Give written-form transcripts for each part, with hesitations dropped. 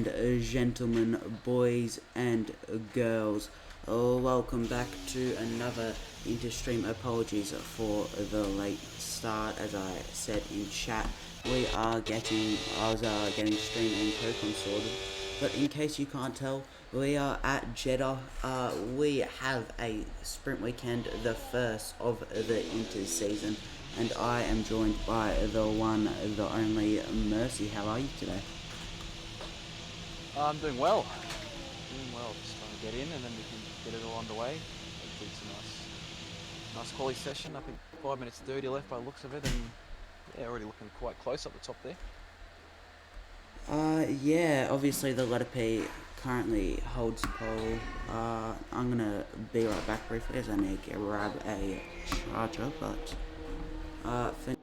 and gentlemen, boys and girls, welcome back to another Interstream. Apologies for the late start. As I said in chat, I was getting stream and co sorted. But in case you can't tell, we are at Jeddah. We have a sprint weekend, the first of the inter season, and I am joined by the one, the only Mercy. How are you today? I'm doing well. Just trying to get in, and then we can get it all underway. Hopefully it's a nice quality session. I think 5 minutes 30 left by the looks of it, and yeah, already looking quite close up the top there. Yeah, obviously the letter P currently holds pole. I'm gonna be right back briefly as I need to grab a charger, but, for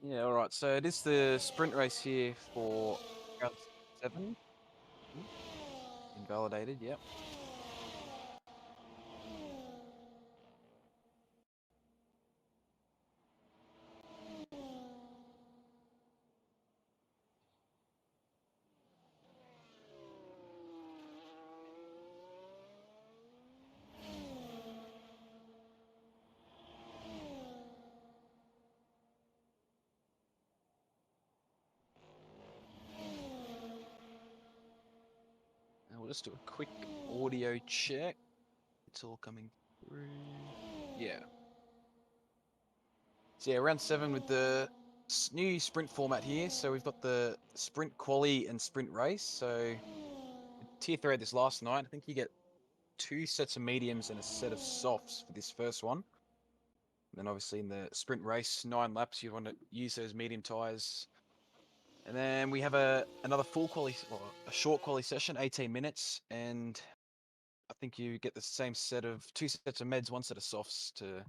Yeah, all right. So it is the sprint race here for round 7. Mhm. Invalidated. Yep. And we'll just do a quick audio check. It's all coming through. Yeah. So yeah, round 7 with the new sprint format here. So we've got the sprint quali and sprint race. So tier 3 this last night, I think you get 2 sets of mediums and a set of softs for this first one. And then obviously in the sprint race, 9 laps, you want to use those medium tyres. And then we have another full quali, or a short quali session, 18 minutes, and I think you get the same set of 2 sets of meds, 1 set of softs to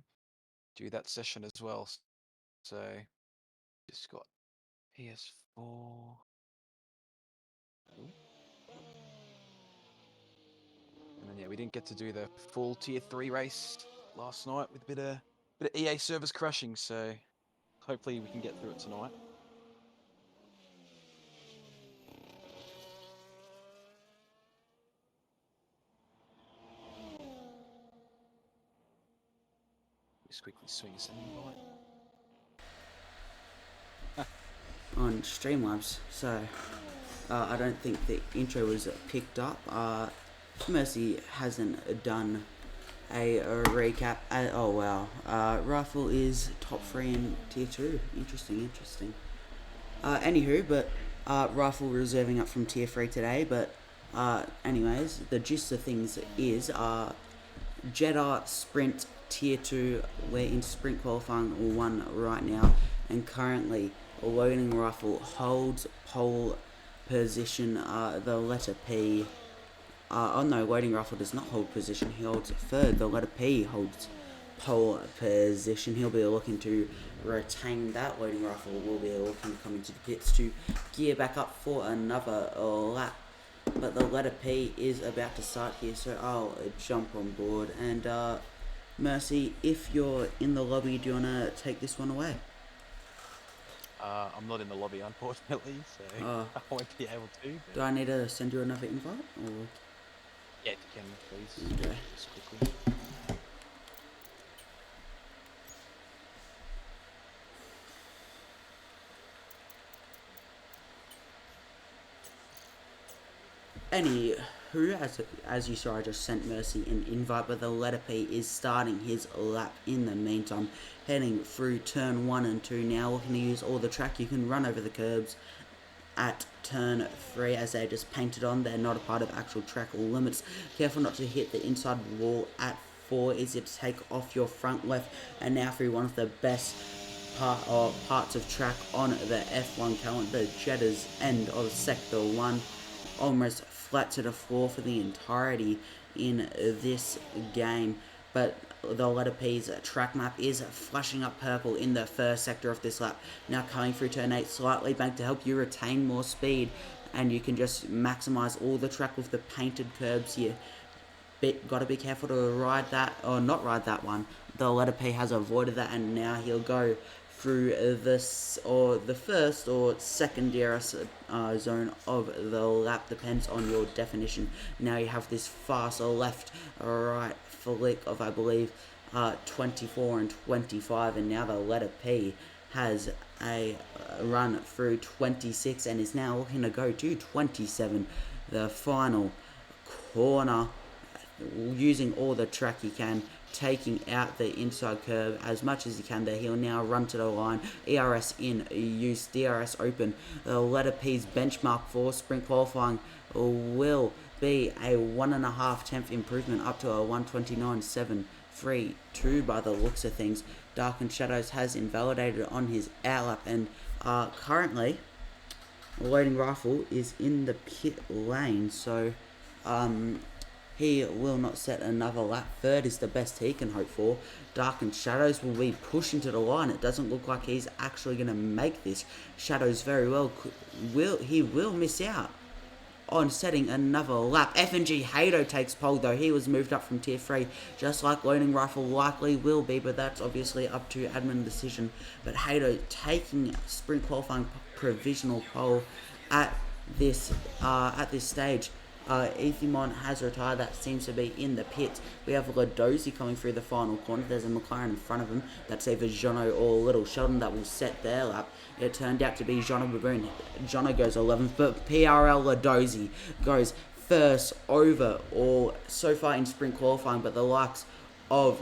do that session as well. So just got PS4. And then yeah, we didn't get to do the full tier 3 race last night with a bit of EA service crashing, so hopefully we can get through it tonight. Just quickly swing us an invite. on Streamlabs, so I don't think the intro was picked up. Mercy hasn't done a recap. Oh wow, Rifle is top 3 in tier 2. Interesting. Anywho, but Rifle reserving up from tier 3 today. But anyways, the gist of things is Jeddah Sprint Tier 2. We're in sprint qualifying 1 right now, and currently Loading Rifle holds pole position. The letter P. Oh no, Loading Rifle does not hold position. He holds third. The letter P holds pole position. He'll be looking to retain that. Loading Rifle will be looking to come into the pits to gear back up for another lap. But the letter P is about to start here, so I'll jump on board. And Mercy, if you're in the lobby, do you want to take this one away? I'm not in the lobby, unfortunately, so I won't be able to. Do I need to send you another invite? Or? Yeah, if you can, please. Okay. Just quickly. Anywho, as you saw, I just sent Mercy an invite, but the letter P is starting his lap in the meantime, heading through turn 1 and 2 now, looking to use all the track. You can run over the curbs at turn 3 as they're just painted on. They're not a part of actual track limits. Careful not to hit the inside wall at 4. Easy to take off your front left, and now through one of the best parts of track on the F1 calendar, Jeddah's end of sector 1. Almost flat to the floor for the entirety in this game. but the letter P's track map is flashing up purple in the first sector of this lap. Now coming through turn 8, slightly back to help you retain more speed, and you can just maximise all the track with the painted curbs here. Got to be careful to ride that, or not ride that one. The letter P has avoided that, and now he'll go through this, or the first or second DRS zone of the lap, depends on your definition. Now you have this fast left right flick of, I believe, 24 and 25, and now the letter P has a run through 26 and is now looking to go to 27. The final corner, using all the track he can, taking out the inside curve as much as he can there. He'll now run to the line. ERS in use, DRS open. The letter P's benchmark for sprint qualifying will be a 1.5 improvement up to a 1:29.732 by the looks of things. Dark and Shadows has invalidated on his outlap, and currently Loading Rifle is in the pit lane, so he will not set another lap. Third is the best he can hope for. Dark and Shadows will be pushing to the line. It doesn't look like he's actually going to make this. Shadows very well will miss out on setting another lap. FNG Hado takes pole, though. He was moved up from tier 3, just like Loading Rifle likely will be, but that's obviously up to admin decision. But Hado taking sprint qualifying provisional pole at this stage. Ethimon has retired. That seems to be in the pit. We have Ladozi coming through the final corner. There's a McLaren in front of him. That's either Jono or Little Sheldon that will set their lap. It turned out to be Jono Baboon. Jono goes 11th, but PRL Ladozi goes first overall so far in sprint qualifying, but the likes of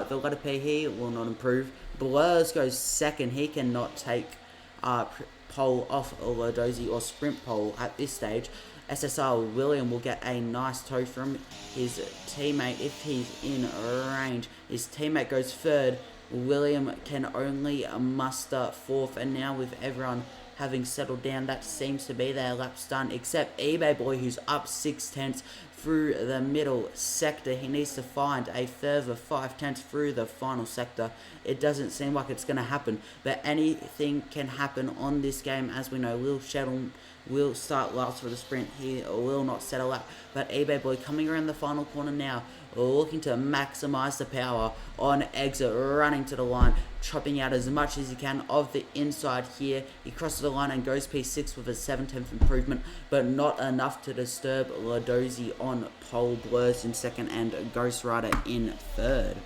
the letter P here will not improve. Blurs goes second. He cannot take pole off Ladozi or sprint pole at this stage. SSR William will get a nice tow from his teammate if he's in range. His teammate goes third. William can only muster fourth, and now with everyone having settled down, that seems to be their laps done, except eBay Boy, who's up 6/10 through the middle sector. He needs to find a further 5/10 through the final sector. It doesn't seem like it's going to happen, but anything can happen on this game. As we know, Will Sheldon will start last for the sprint. He will not settle up, but eBay Boy coming around the final corner now, looking to maximise the power on exit, running to the line, chopping out as much as he can of the inside here. He crosses the line and goes P6 with a 7/10 improvement, but not enough to disturb Ladozi on pole. Blurs in second and Ghost Rider in third.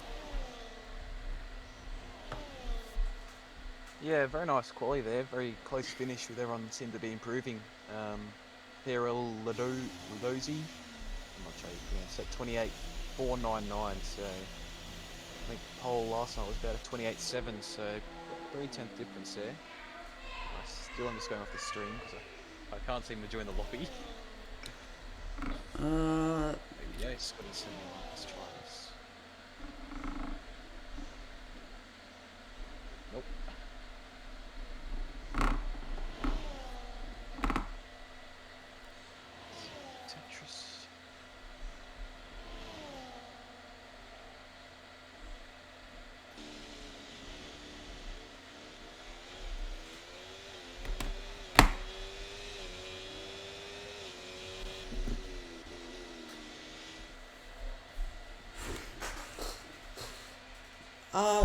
Yeah, very nice quality there. Very close finish with everyone seemed to be improving. PRL Ladozi, I'm not sure how you pronounce that, 28.499. So I think pole last night was about a 28.7. So 3/10 difference there. Still, I'm just going off the stream because I can't seem to join the lobby. Maybe yeah, it's got some. Let's try this. Nope. Tetris.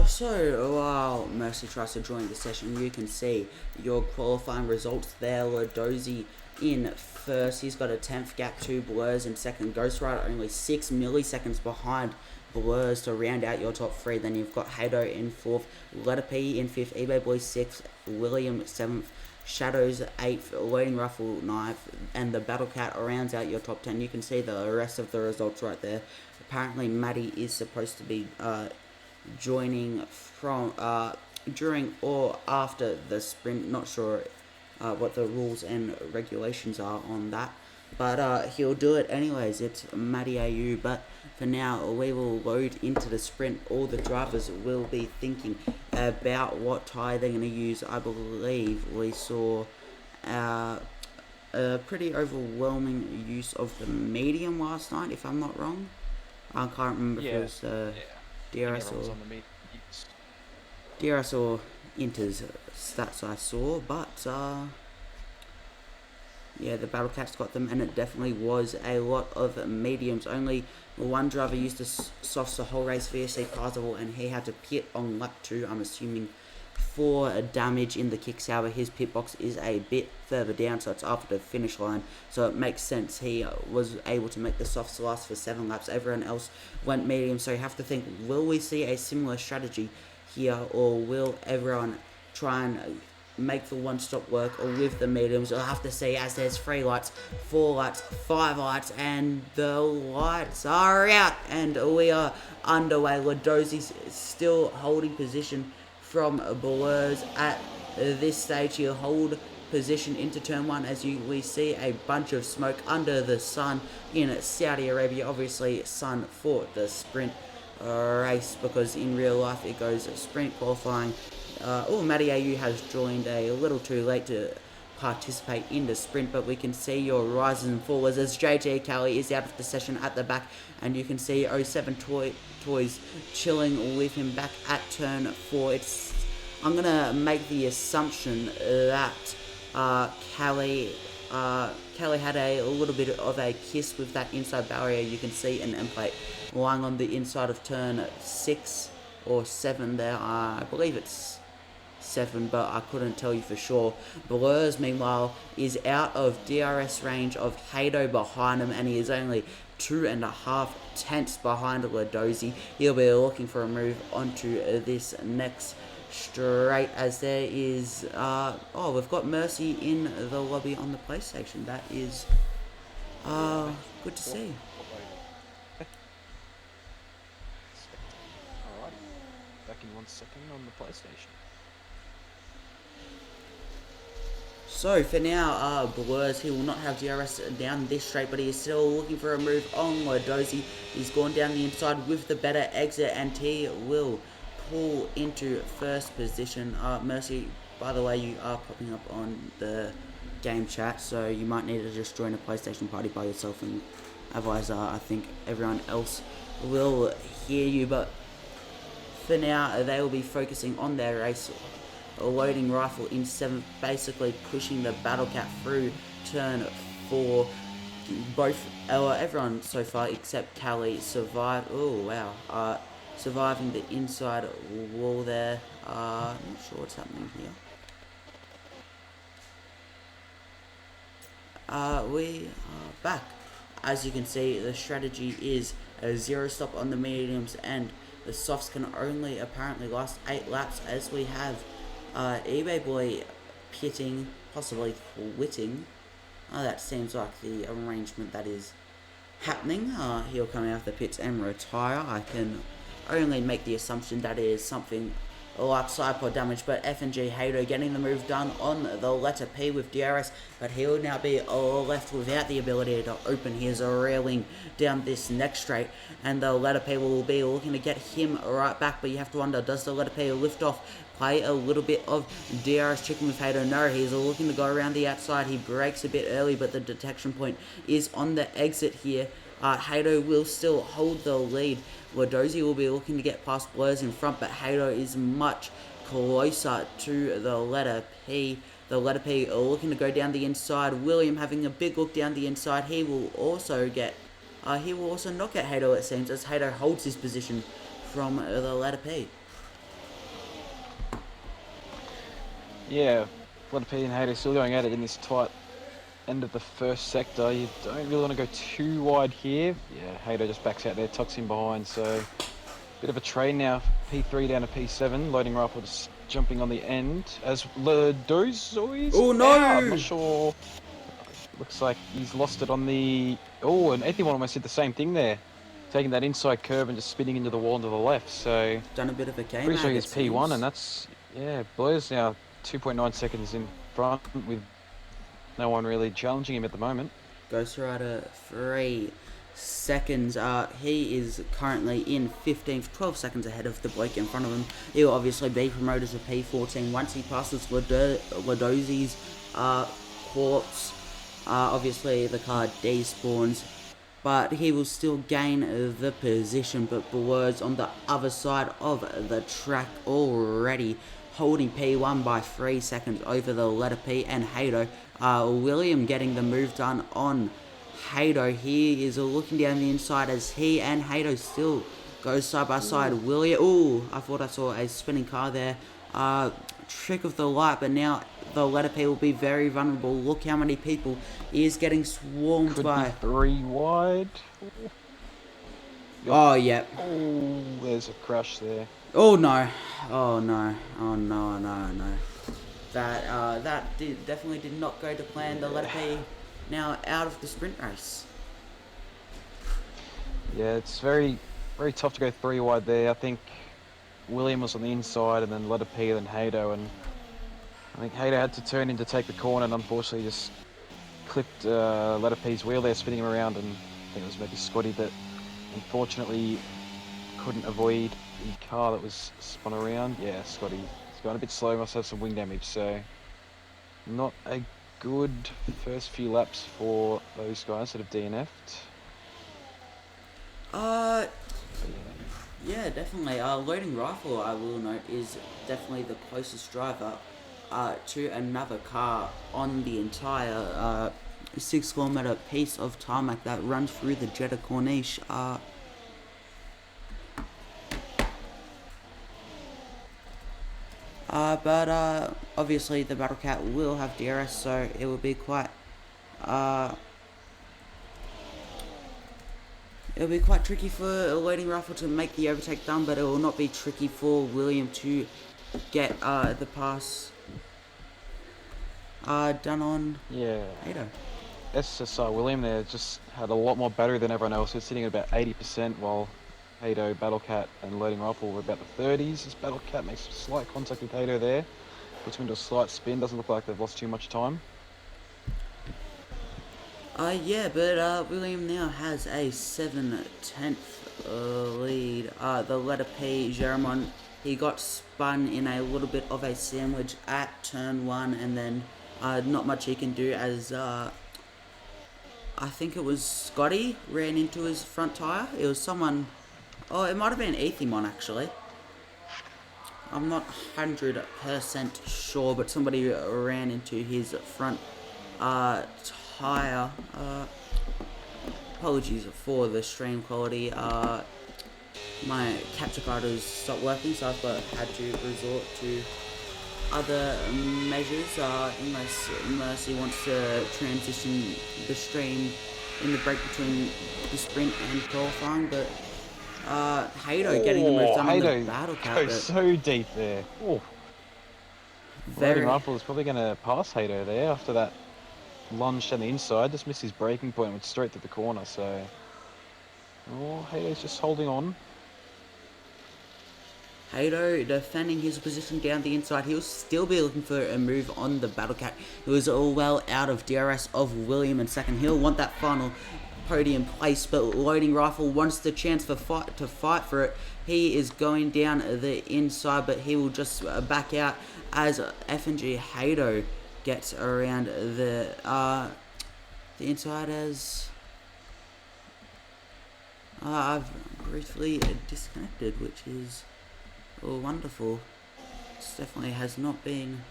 So while Mercy tries to join the session, you can see your qualifying results there. Ladozi in first. He's got a 10th gap to Blurs in second. Ghost Rider only 6 milliseconds behind Blurs to round out your top 3. Then you've got Hado in 4th, Letter P in 5th, eBay Boy 6th, William 7th, Shadows 8th, Loading Rifle 9th, and the Battle Cat rounds out your top 10. You can see the rest of the results right there. Apparently Maddie is supposed to be joining from during or after the sprint. Not sure what the rules and regulations are on that, but he'll do it anyways. It's Matty AU. But for now, we will load into the sprint. All the drivers will be thinking about what tyre they're going to use. I believe we saw a pretty overwhelming use of the medium last night, if I'm not wrong. I can't remember if it was DRS everyone's or on the mediums. DRS or Inter's stats I saw, but yeah, the Battle Cats got them, and it definitely was a lot of mediums. Only one driver used the softs the whole race, VSC Parzival, and he had to pit on lap 2, I'm assuming, for damage in the kick sour. His pit box is a bit further down, so it's after the finish line, so it makes sense he was able to make the softs last for 7 laps. Everyone else went medium, so you have to think, will we see a similar strategy here, or will everyone try and make the one stop work or with the mediums? We'll have to see, as there's 3 lights, 4 lights, 5 lights, and the lights are out, and we are underway. Ladosi's still holding position from Blurs at this stage. He'll hold position into turn 1 as we see a bunch of smoke under the sun in Saudi Arabia. Obviously, sun for the sprint race, because in real life it goes sprint qualifying. Matty AU has joined a little too late to participate in the sprint, but we can see your rises and fallers as JJ Kelly is out of the session at the back, and you can see 07 Toys chilling with him back at turn 4. I'm gonna make the assumption that Kelly had a little bit of a kiss with that inside barrier. You can see an end plate lying on the inside of turn 6 or 7 there. I believe it's 7, but I couldn't tell you for sure. Blurs, meanwhile, is out of DRS range of Hato behind him, and he is only 2.5 tenths behind Ladosi. He'll be looking for a move onto this next straight, as there is we've got Mercy in the lobby on the PlayStation. That is good to see. Alright, back in 1 second on the PlayStation. So for now, Blurs, he will not have DRS down this straight, but he is still looking for a move on Ladosi. He's gone down the inside with the better exit, and he will pull into first position. Mercy, by the way, you are popping up on the game chat, so you might need to just join a PlayStation party by yourself, and otherwise I think everyone else will hear you. But for now, they will be focusing on their race. A loading rifle in 7th, basically pushing the Battle Cat through turn 4. Everyone so far except Callie survived. Oh wow, surviving the inside wall there. I'm not sure what's happening here. We are back. As you can see, the strategy is a 0 stop on the mediums, and the softs can only apparently last 8 laps, as we have eBay Boy pitting, possibly quitting. That seems like the arrangement that is happening. He'll come out of the pits and retire. I can only make the assumption that it is something like side pod damage, but FNG Hato getting the move done on the letter P with DRS, but he will now be left without the ability to open his railing down this next straight, and the letter P will be looking to get him right back, but you have to wonder, does the letter P lift off, play a little bit of DRS chicken with Hato? No, he's looking to go around the outside. He breaks a bit early, but the detection point is on the exit here. Hato will still hold the lead. Ladosi will be looking to get past Blurs in front, but Hato is much closer to the letter P. The letter P looking to go down the inside. William having a big look down the inside. He will also knock out Hato, it seems, as Hato holds his position from the letter P. Yeah, letter P and Hato still going at it in this tight end of the first sector. You don't really want to go too wide here. Yeah, Hato just backs out there, tucks in behind, so bit of a trade now. P3 down to P7, loading rifle just jumping on the end as Ladosi. Oh no! I'm not sure. Looks like he's lost it on the. Oh, and Ethy almost did the same thing there, taking that inside curve and just spinning into the wall to the left. So done a bit of a game. pretty sure he's P1, and that's Blur's now 2.9 seconds in front with no one really challenging him at the moment. Goes through at 3 seconds. He is currently in 15th, 12 seconds ahead of the bloke in front of him. He'll obviously be promoted to P14 once he passes Ladosi's corpse. Obviously the car despawns but he will still gain the position. But Blur's on the other side of the track already, holding P1 by 3 seconds over the letter P and Hato. William getting the move done on Hato. He is looking down the inside as he and Hato still go side by side. William, ooh, I thought I saw a spinning car there. Trick of the light, but now the letter P will be very vulnerable. Look how many people he is getting swarmed Could by. be 3 wide. Oh, yeah. Oh, there's a crash there. Oh, no. Oh, no. Oh, no, no, no. That definitely did not go to plan. The letter P now out of the sprint race. Yeah, it's very, very tough to go 3 wide there. I think William was on the inside, and then letter P, then Hato, and I think Hato had to turn in to take the corner, and unfortunately just clipped letter P's wheel there, spinning him around, and I think it was maybe Scotty that unfortunately couldn't avoid the car that was spun around. Yeah, Scotty. He's gone a bit slow, must have some wing damage, so not a good first few laps for those guys that have DNF'd. Yeah, definitely. Loading rifle, I will note, is definitely the closest driver to another car on the entire 6 kilometer piece of tarmac that runs through the Jeddah Corniche. But obviously the Battle Cat will have DRS, so it will be quite it'll be quite tricky for a loading rifle to make the overtake done, but it will not be tricky for William to get the pass done on Hato. SSR William there just had a lot more battery than everyone else. He's sitting at about 80%, while Hato, Battlecat, and Loading Rifle were about the 30s. This Battlecat makes slight contact with Hato there, puts him into a slight spin. Doesn't look like they've lost too much time. Yeah, but William now has a 7/10 lead. The letter P, Jeremon, he got spun in a little bit of a sandwich at turn 1, and then not much he can do as I think it was Scotty ran into his front tyre. It was someone, oh, it might have been Ethimon actually. I'm not 100% sure, but somebody ran into his front tyre. Apologies for the stream quality. My capture card has stopped working, so I've had to resort to other measures unless Mercy wants to transition the stream in the break between the sprint and qualifying. But Hato getting the most done on the Battle Cat. Goes so deep there. Oh. Loading Rifle is probably going to pass Hato there after that lunge down the inside. Just missed his braking point, went straight to the corner. So, Hato's just holding on. Hato defending his position down the inside. He'll still be looking for a move on the Battle Cat, who is all well out of DRS of William in second. He'll want that final podium place, but Loading Rifle wants the chance to fight for it. He is going down the inside, but he will just back out as FNG Hato gets around the inside as I've briefly disconnected, which is wonderful. This definitely has not been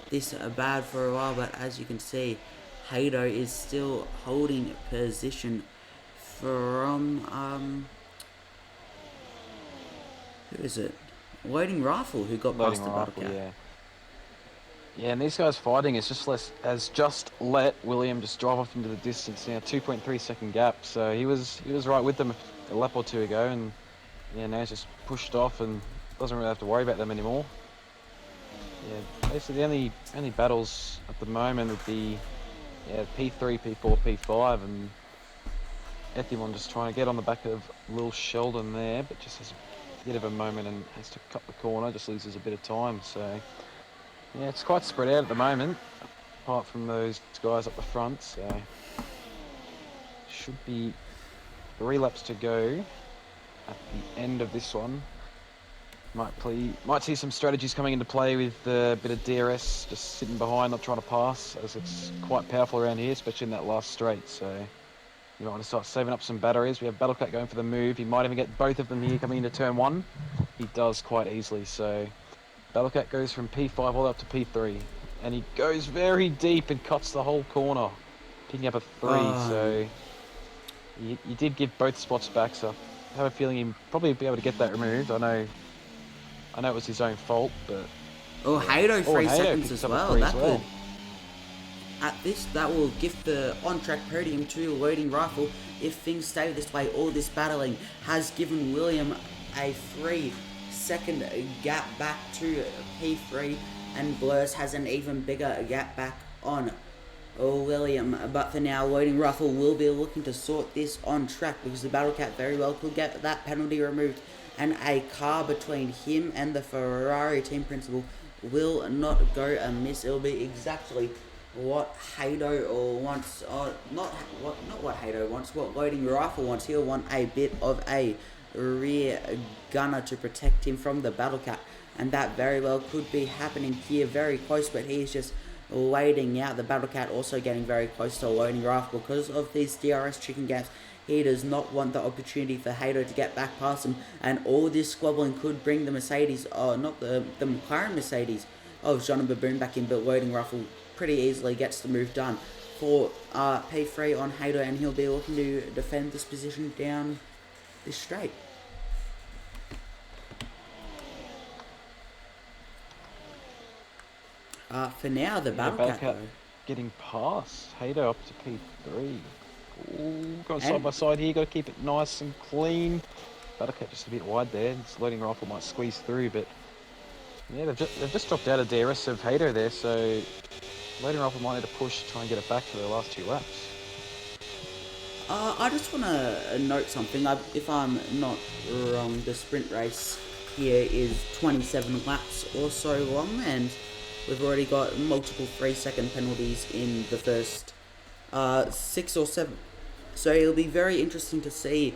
this bad for a while, but as you can see, Hato is still holding position from who is it? Loading Rifle, who got past the Battle Cat. Yeah, and these guys fighting is just let William just drive off into the distance now. 2.3 second gap, so he was right with them a lap or two ago, and yeah, now he's just pushed off and doesn't really have to worry about them anymore. Yeah, basically the only battles at the moment would be P3, P4, P5, and Ethimon just trying to get on the back of Lil Sheldon there, but just has a bit of a moment and has to cut the corner, just loses a bit of time. So yeah, it's quite spread out at the moment, apart from those guys up the front. So should be 3 laps to go at the end of this one. Might see some strategies coming into play with a bit of DRS, just sitting behind, not trying to pass, as it's quite powerful around here, especially in that last straight. So You might want to start saving up some batteries. We have Battlecat going for the move. He might even get both of them here coming into turn 1. He does quite easily, so Battlecat goes from P5 all the way up to P3. And he goes very deep and cuts the whole corner, picking up a 3. So you did give both spots back, so I have a feeling he'd probably be able to get that removed. I know it was his own fault, but... Oh, yeah. Hado 3 Hado seconds picks as up a well. 3 That as well. could... At this, that will give the on-track podium to Loading Rifle. If things stay this way, all this battling has given William a 3-second gap back to P3, and Blurs has an even bigger gap back on William. But for now, Loading Rifle will be looking to sort this on track, because the Battlecat very well could get that penalty removed, and a car between him and the Ferrari team principal will not go amiss. It'll be exactly what Hado wants, not what Hado wants, what Loading Rifle wants. He'll want a bit of a rear gunner to protect him from the Battlecat, and that very well could be happening here very close, but he's just waiting out. The Battlecat also getting very close to Loading Rifle because of these DRS chicken gaps. He does not want the opportunity for Hado to get back past him, and all this squabbling could bring the Mercedes, not the McLaren Mercedes of John and Baboon back in, but Loading Rifle pretty easily gets the move done for P3 on Hado, and he'll be looking to defend this position down this straight. For now, the Battlecat getting past Hado up to P3. Ooh, going side by side here, got to keep it nice and clean. Battlecat just a bit wide there. This Loading Rifle might squeeze through, but yeah, they've just dropped out of DRS of Hado there, so Loading Rifle might need to push to try and get it back for the last 2 laps. I just want to note something. If I'm not wrong, the sprint race here is 27 laps or so long, and we've already got multiple 3-second penalties in the first 6 or 7. So it'll be very interesting to see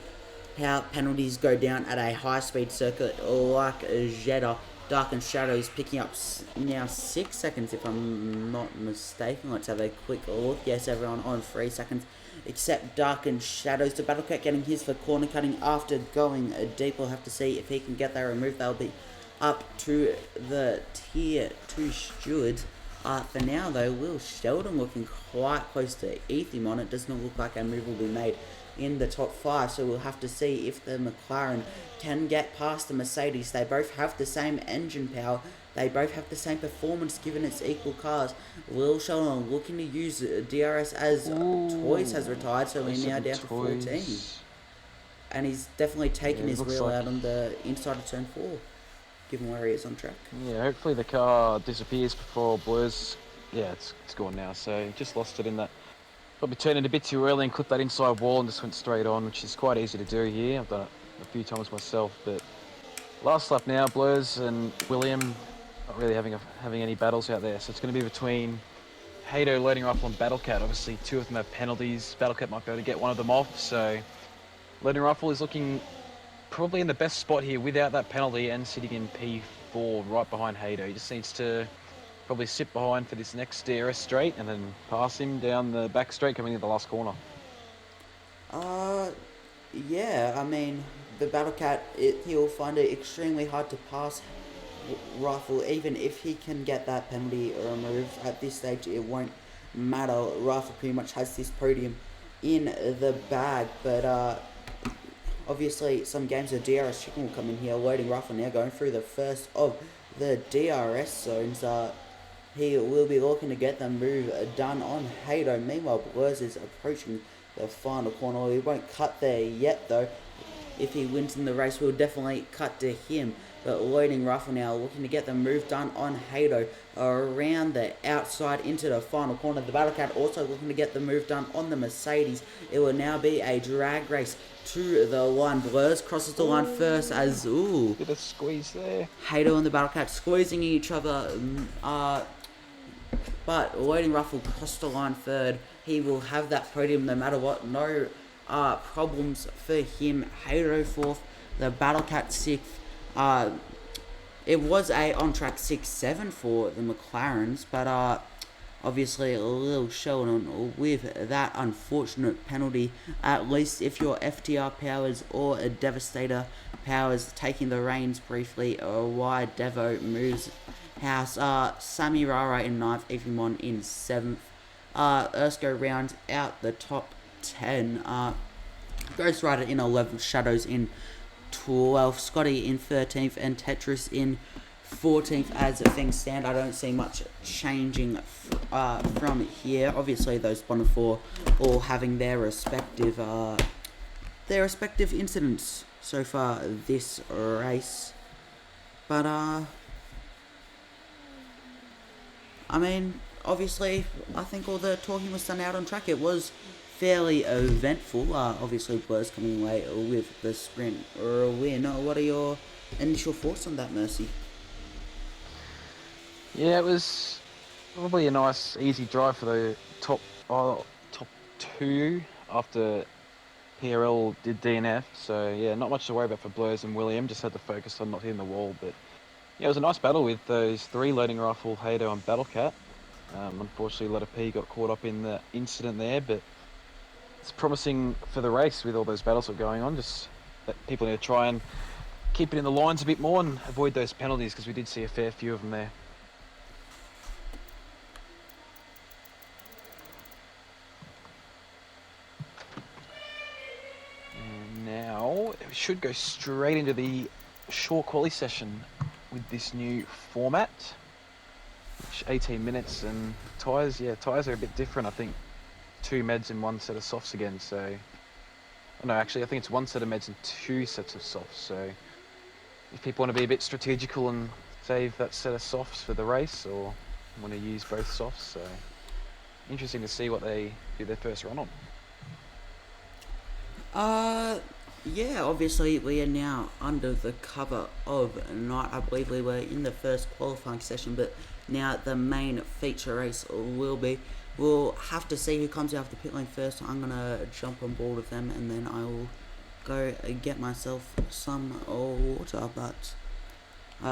how penalties go down at a high-speed circuit like Jeddah. Dark Shadows picking up now 6 seconds, if I'm not mistaken. Let's have a quick look. Yes, everyone on 3 seconds, except Dark Shadows. The Battlecat getting his for corner cutting after going deep. We'll have to see if he can get that removed. They'll be up to the Tier 2 stewards. For now, though, Will Sheldon looking quite close to Ethem on it. Does not look like a move will be made in the top 5, so we'll have to see if the McLaren can get past the Mercedes. They both have the same engine power, they both have the same performance given it's equal cars. Will Sheldon looking to use DRS as Toys has retired, so we're now down to 14, and he's definitely taking his wheel out on the inside of turn 4, given where he is on track. Yeah, hopefully the car disappears before Blurs. Yeah, it's gone now, so just lost it in that. Probably turned it a bit too early and clipped that inside wall and just went straight on, which is quite easy to do here. I've done it a few times myself, but last lap now, Blurs and William not really having any battles out there. So it's going to be between Hado, Loading Rifle and Battlecat. Obviously, 2 of them have penalties. Battlecat might be able to get one of them off, so Loading Rifle is looking probably in the best spot here without that penalty and sitting in P4 right behind Hado. He just needs to probably sit behind for this next DRS straight and then pass him down the back straight coming into the last corner. Yeah, I mean, the Battlecat, he'll find it extremely hard to pass Rifle, even if he can get that penalty removed. At this stage, it won't matter. Rifle pretty much has this podium in the bag, but obviously some games of DRS chicken will come in here. Loading Rifle now going through the first of the DRS zones. He will be looking to get the move done on Hado. Meanwhile, Blurs is approaching the final corner. He won't cut there yet, though. If he wins in the race, we'll definitely cut to him. But Loading Rifle now looking to get the move done on Hado around the outside into the final corner. The Battlecat also looking to get the move done on the Mercedes. It will now be a drag race to the line. Blurs crosses the line first as, bit of squeeze there. Hado and the Battlecat squeezing each other. But Loading Rifle crossed the line third. He will have that podium no matter what. No problems for him. Hado 4th, the Battlecat 6th. It was a on-track 6-7 for the McLarens, but obviously a little Sheldon with that unfortunate penalty. At least if your FTR powers or a Devastator powers taking the reins briefly, or wide Devo moves house. Sammy Rara in ninth, Evimon in seventh. Ersko rounds out the top 10. Ghost Rider in 11th, Shadows in 12th, Scotty in 13th, and Tetris in 14th. As things stand, I don't see much changing from here. Obviously, those bottom four all having their respective incidents so far this race. But I mean, obviously, I think all the talking was done out on track. It was fairly eventful. Obviously, Blur's coming away with the sprint or a win. What are your initial thoughts on that, Mercy? Yeah, it was probably a nice, easy drive for the top two after PRL did DNF. So yeah, not much to worry about for Blurs and William. Just had to focus on not hitting the wall. But yeah, it was a nice battle with those three loading rifle, Hato and Battlecat. Unfortunately, Letter P got caught up in the incident there, but it's promising for the race with all those battles that are going on. Just that people need to try and keep it in the lines a bit more and avoid those penalties because we did see a fair few of them there. And now we should go straight into the short quali session with this new format. 18 minutes and tyres, yeah, tyres are a bit different. I think 2 meds and 1 set of softs again. So, no, actually, I think it's 1 set of meds and 2 sets of softs. So, if people want to be a bit strategical and save that set of softs for the race, or want to use both softs, so interesting to see what they do their first run on. Yeah, obviously we are now under the cover of night. I believe we were in the first qualifying session, but now the main feature race will be. We'll have to see who comes out of the pit lane first. I'm gonna jump on board with them, and then I will go get myself some water. But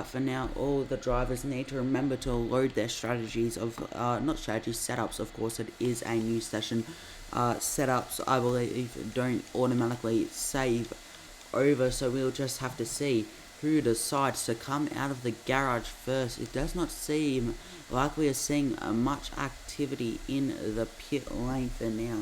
for now, all the drivers need to remember to load their strategies of, not strategies, setups. Of course, it is a new session. Setups, I believe, don't automatically save over, so we'll just have to see who decides to come out of the garage first. It does not seem like we are seeing much activity in the pit lane for now.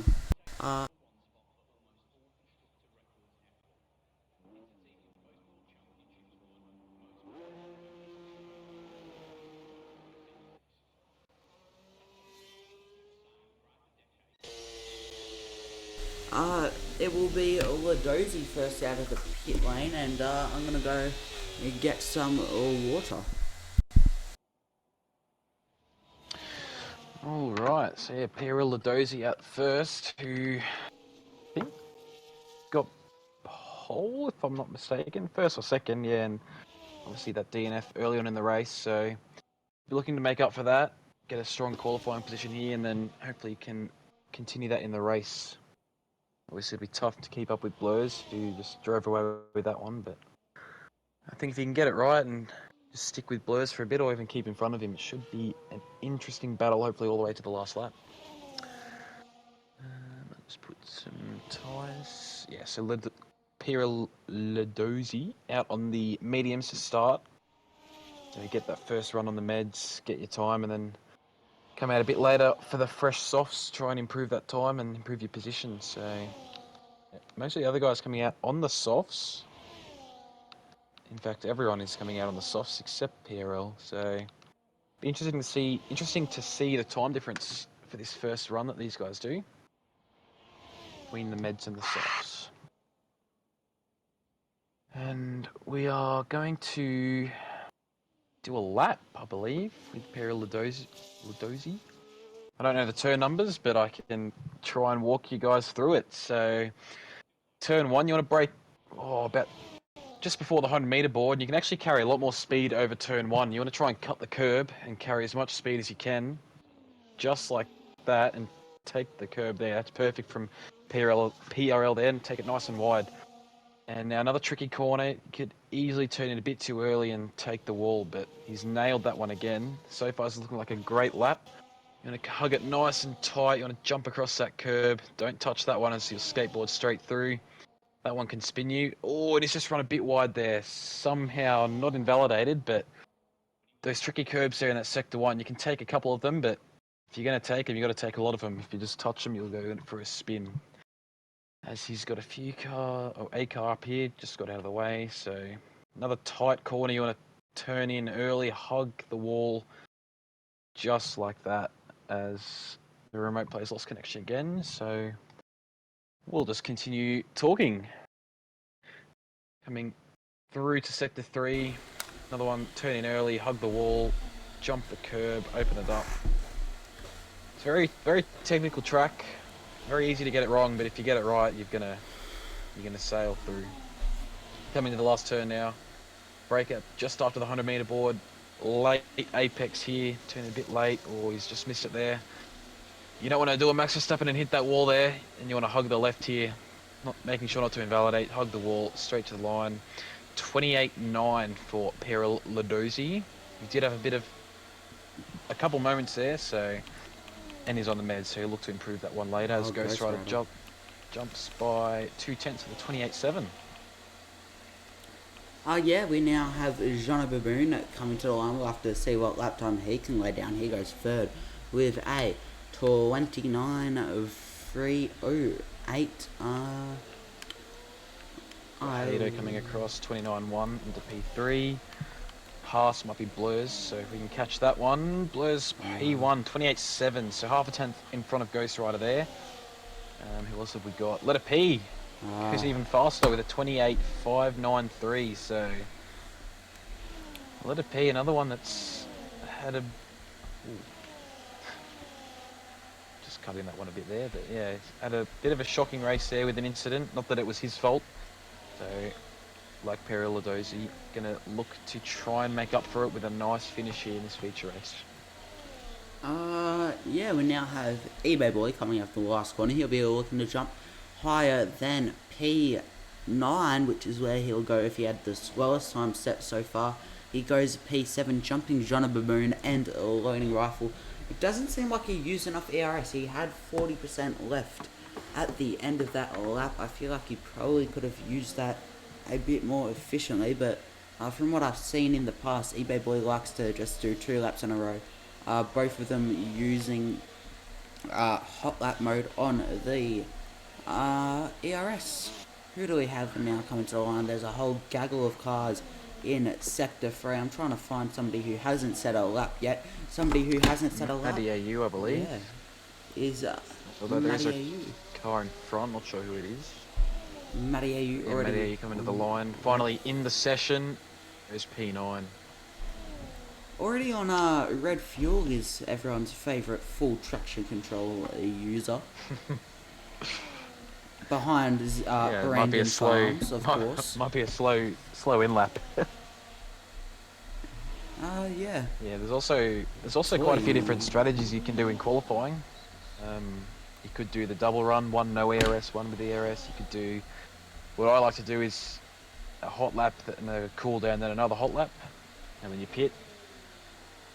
It will be Ladozi first out of the pit lane, and I'm gonna go get some water. All right, so yeah, Pierre Ladozi out first, who I think got pole, if I'm not mistaken, first or second, yeah, and obviously that DNF early on in the race, so be looking to make up for that, get a strong qualifying position here, and then hopefully can continue that in the race. Obviously, it'll be tough to keep up with Blurs, who just drove away with that one, but I think if he can get it right and just stick with Blurs for a bit, or even keep in front of him, it should be an interesting battle, hopefully all the way to the last lap. Let's put some tyres. Yeah, so Pierre Ladozi out on the mediums to start. So you get that first run on the meds, get your time, and then come out a bit later for the fresh softs, try and improve that time and improve your position. So yeah, most of the other guys coming out on the softs. In fact, everyone is coming out on the softs except PRL. So be interesting to see the time difference for this first run that these guys do between the meds and the softs. And we are going to do a lap, I believe, with Pierre Ladozi. I don't know the turn numbers, but I can try and walk you guys through it. So, turn 1, you want to brake about just before the 100-meter board. You can actually carry a lot more speed over turn 1. You want to try and cut the curb and carry as much speed as you can, just like that, and take the curb there. That's perfect from PRL there, and take it nice and wide. And now another tricky corner. You could easily turn it a bit too early and take the wall, but he's nailed that one again. So far, it's looking like a great lap. You want to hug it nice and tight. You want to jump across that curb. Don't touch that one as you skateboard straight through. That one can spin you. Oh, and he's just run a bit wide there. Somehow not invalidated, but those tricky curbs there in that sector 1, you can take a couple of them, but if you're going to take them, you've got to take a lot of them. If you just touch them, you'll go in for a spin. As he's got a car up here, just got out of the way. So another tight corner. You want to turn in early, hug the wall, just like that. As the remote player's lost connection again. So we'll just continue talking. Coming through to sector 3. Another one, turn in early, hug the wall, jump the curb, open it up. It's very, very technical track. Very easy to get it wrong, but if you get it right, you're gonna sail through. Coming to the last turn now. Break up just after the 100-meter board. Late apex here, turn a bit late, or he's just missed it there. You don't want to do a Max Verstappen and hit that wall there, and you want to hug the left here. Not making sure not to invalidate. Hug the wall straight to the line. 28.9 for Peril Ladozi. He did have a couple moments there, so, and he's on the meds, so he'll look to improve that one later. As Ghost Rider jumps by 2/10 of the 28.7. Yeah, we now have Jono Baboon coming to the line. We'll have to see what lap time he can lay down. He goes third with a 29.308. Hito coming across 29.1 into P3. Pass might be Blurs, so if we can catch that one. Blurs P1 28.7, so half a tenth in front of Ghost Rider there. Who else have we got? Letter P, who's even faster with a 28.593. So Letter P, another one that's had a just cutting that one a bit there, but yeah, had a bit of a shocking race there with an incident. Not that it was his fault. So, like Peril Ladozi, gonna look to try and make up for it with a nice finish here in this feature race. Yeah, we now have eBay Boy coming up the last corner. He'll be looking to jump higher than P9, which is where he'll go if he had the slowest time set so far. He goes P7, jumping Jono Baboon and a loading rifle. It doesn't seem like he used enough ERS. He had 40% left at the end of that lap. I feel like he probably could have used that a bit more efficiently, but from what I've seen in the past, eBay Boy likes to just do 2 laps in a row. Both of them using hot lap mode on the ERS. Who do we have now coming to the line? There's a whole gaggle of cars in Sector 3. I'm trying to find somebody who hasn't set a lap yet. Somebody who hasn't set a lap. AU, I believe. Yeah. Is although there's a car in front, not sure who it is. Matty AU already. Matty AU coming to the line. Finally in the session, there's P9. Already on red fuel is everyone's favourite full traction control user. Behind Brandon Farms, of course. Might be a slow in lap. Yeah. Yeah, there's also quite a few different strategies you can do in qualifying. You could do the double run, one no ERS, one with ERS. You could do, what I like to do is a hot lap and a cool down, then another hot lap, and then you pit.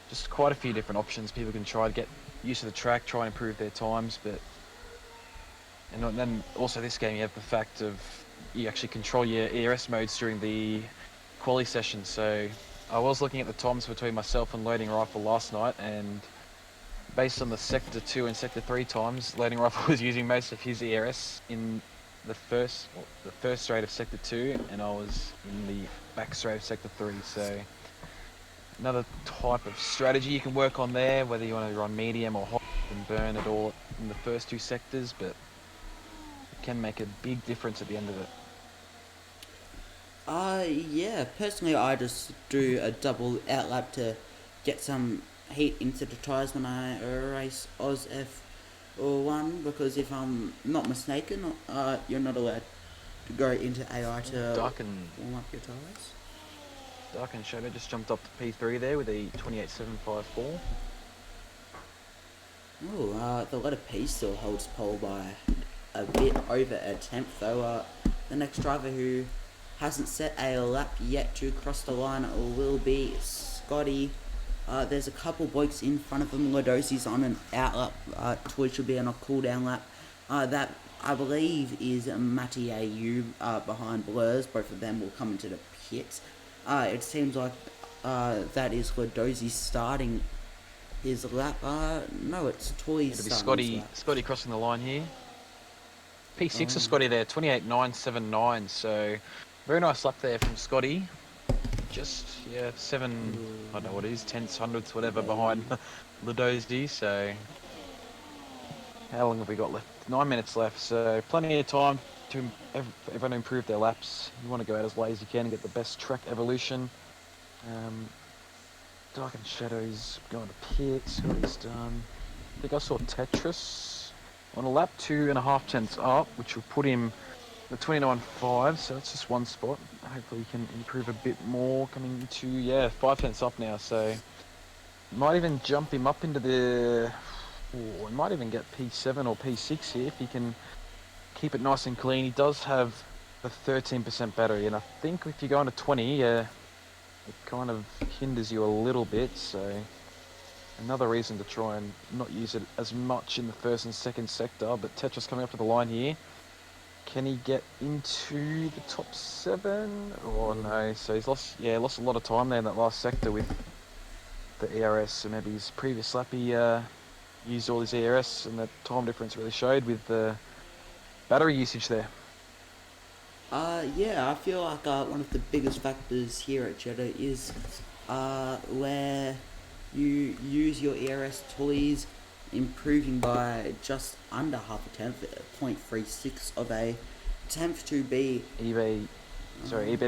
Just quite a few different options people can try to get used to the track, try and improve their times. And then also this game you have the fact of you actually control your ERS modes during the quali session. So I was looking at the times between myself and Loading Rifle last night, and based on the Sector 2 and Sector 3 times, Loading Rifle was using most of his ERS in the first straight of Sector 2, and I was in the back straight of Sector 3. So another type of strategy you can work on there, whether you want to run medium or hot and burn it all in the first 2 sectors, but it can make a big difference at the end of it. Yeah, personally I just do a double outlap to get some heat into the tyres when I race Oz F1, because if I'm not mistaken, you're not allowed to go into AI to warm up your tyres. Dark and Shadow just jumped up to P3 there with a 28.754. Oh, the letter P still holds pole by a bit over a tenth, though. The next driver who hasn't set a lap yet to cross the line will be Scotty There's a couple blokes in front of him. Lodosi's on an out lap. Toy should be on a cool down lap. That I believe is Matty behind Blurs. Both of them will come into the pits. It seems like that is Lodosi starting his lap. No, it's Toy's It'll be starting his Scotty. lap. Scotty crossing the line here. P6 of Oh. Scotty there, 28.979. So very nice lap there from Scotty. Just yeah, I don't know what it is, tenths, hundredths, whatever behind Ludosi. So how long have we got left? 9 minutes left. So plenty of time to everyone to improve their laps. You want to go out as late as you can and get the best track evolution. Dark and Shadows going to pits. What he's done. I think I saw Tetris on a lap 2.5 tenths up, which will put him at 29.5. So that's just one spot. Hopefully he can improve a bit more coming to 5 tenths up now. So might even jump him up into the. We might even get P7 or P6 here if he can keep it nice and clean. He does have the 13% battery, and I think if you go into 20, it kind of hinders you a little bit. So another reason to try and not use it as much in the first and second sector. But Tetris coming up to the line here. Can he get into the top 7? Oh no, so he's lost a lot of time there in that last sector with the ERS. So maybe his previous lap he used all his ERS and the time difference really showed with the battery usage there. Yeah, I feel like one of the biggest factors here at Jeddah is where you use your ERS toys, improving by just under half a tenth, 0.36 of a tenth to be. eBay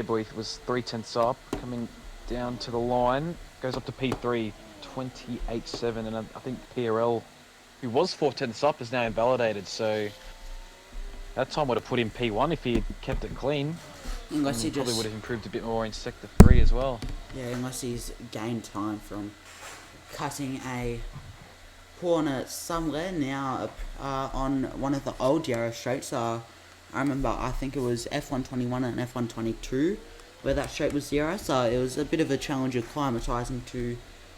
boy was 3 tenths up, coming down to the line, goes up to P3, 28.7, and I think PRL, who was 4 tenths up, is now invalidated. So that time would have put him P1 if he had kept it clean. Unless he probably just would have improved a bit more in sector 3 as well. Yeah, unless he's gained time from cutting a corner somewhere now on one of the old Yarra straights. I remember, I think it was F121 and F122 where that straight was DRS, so it was a bit of a challenge acclimatising to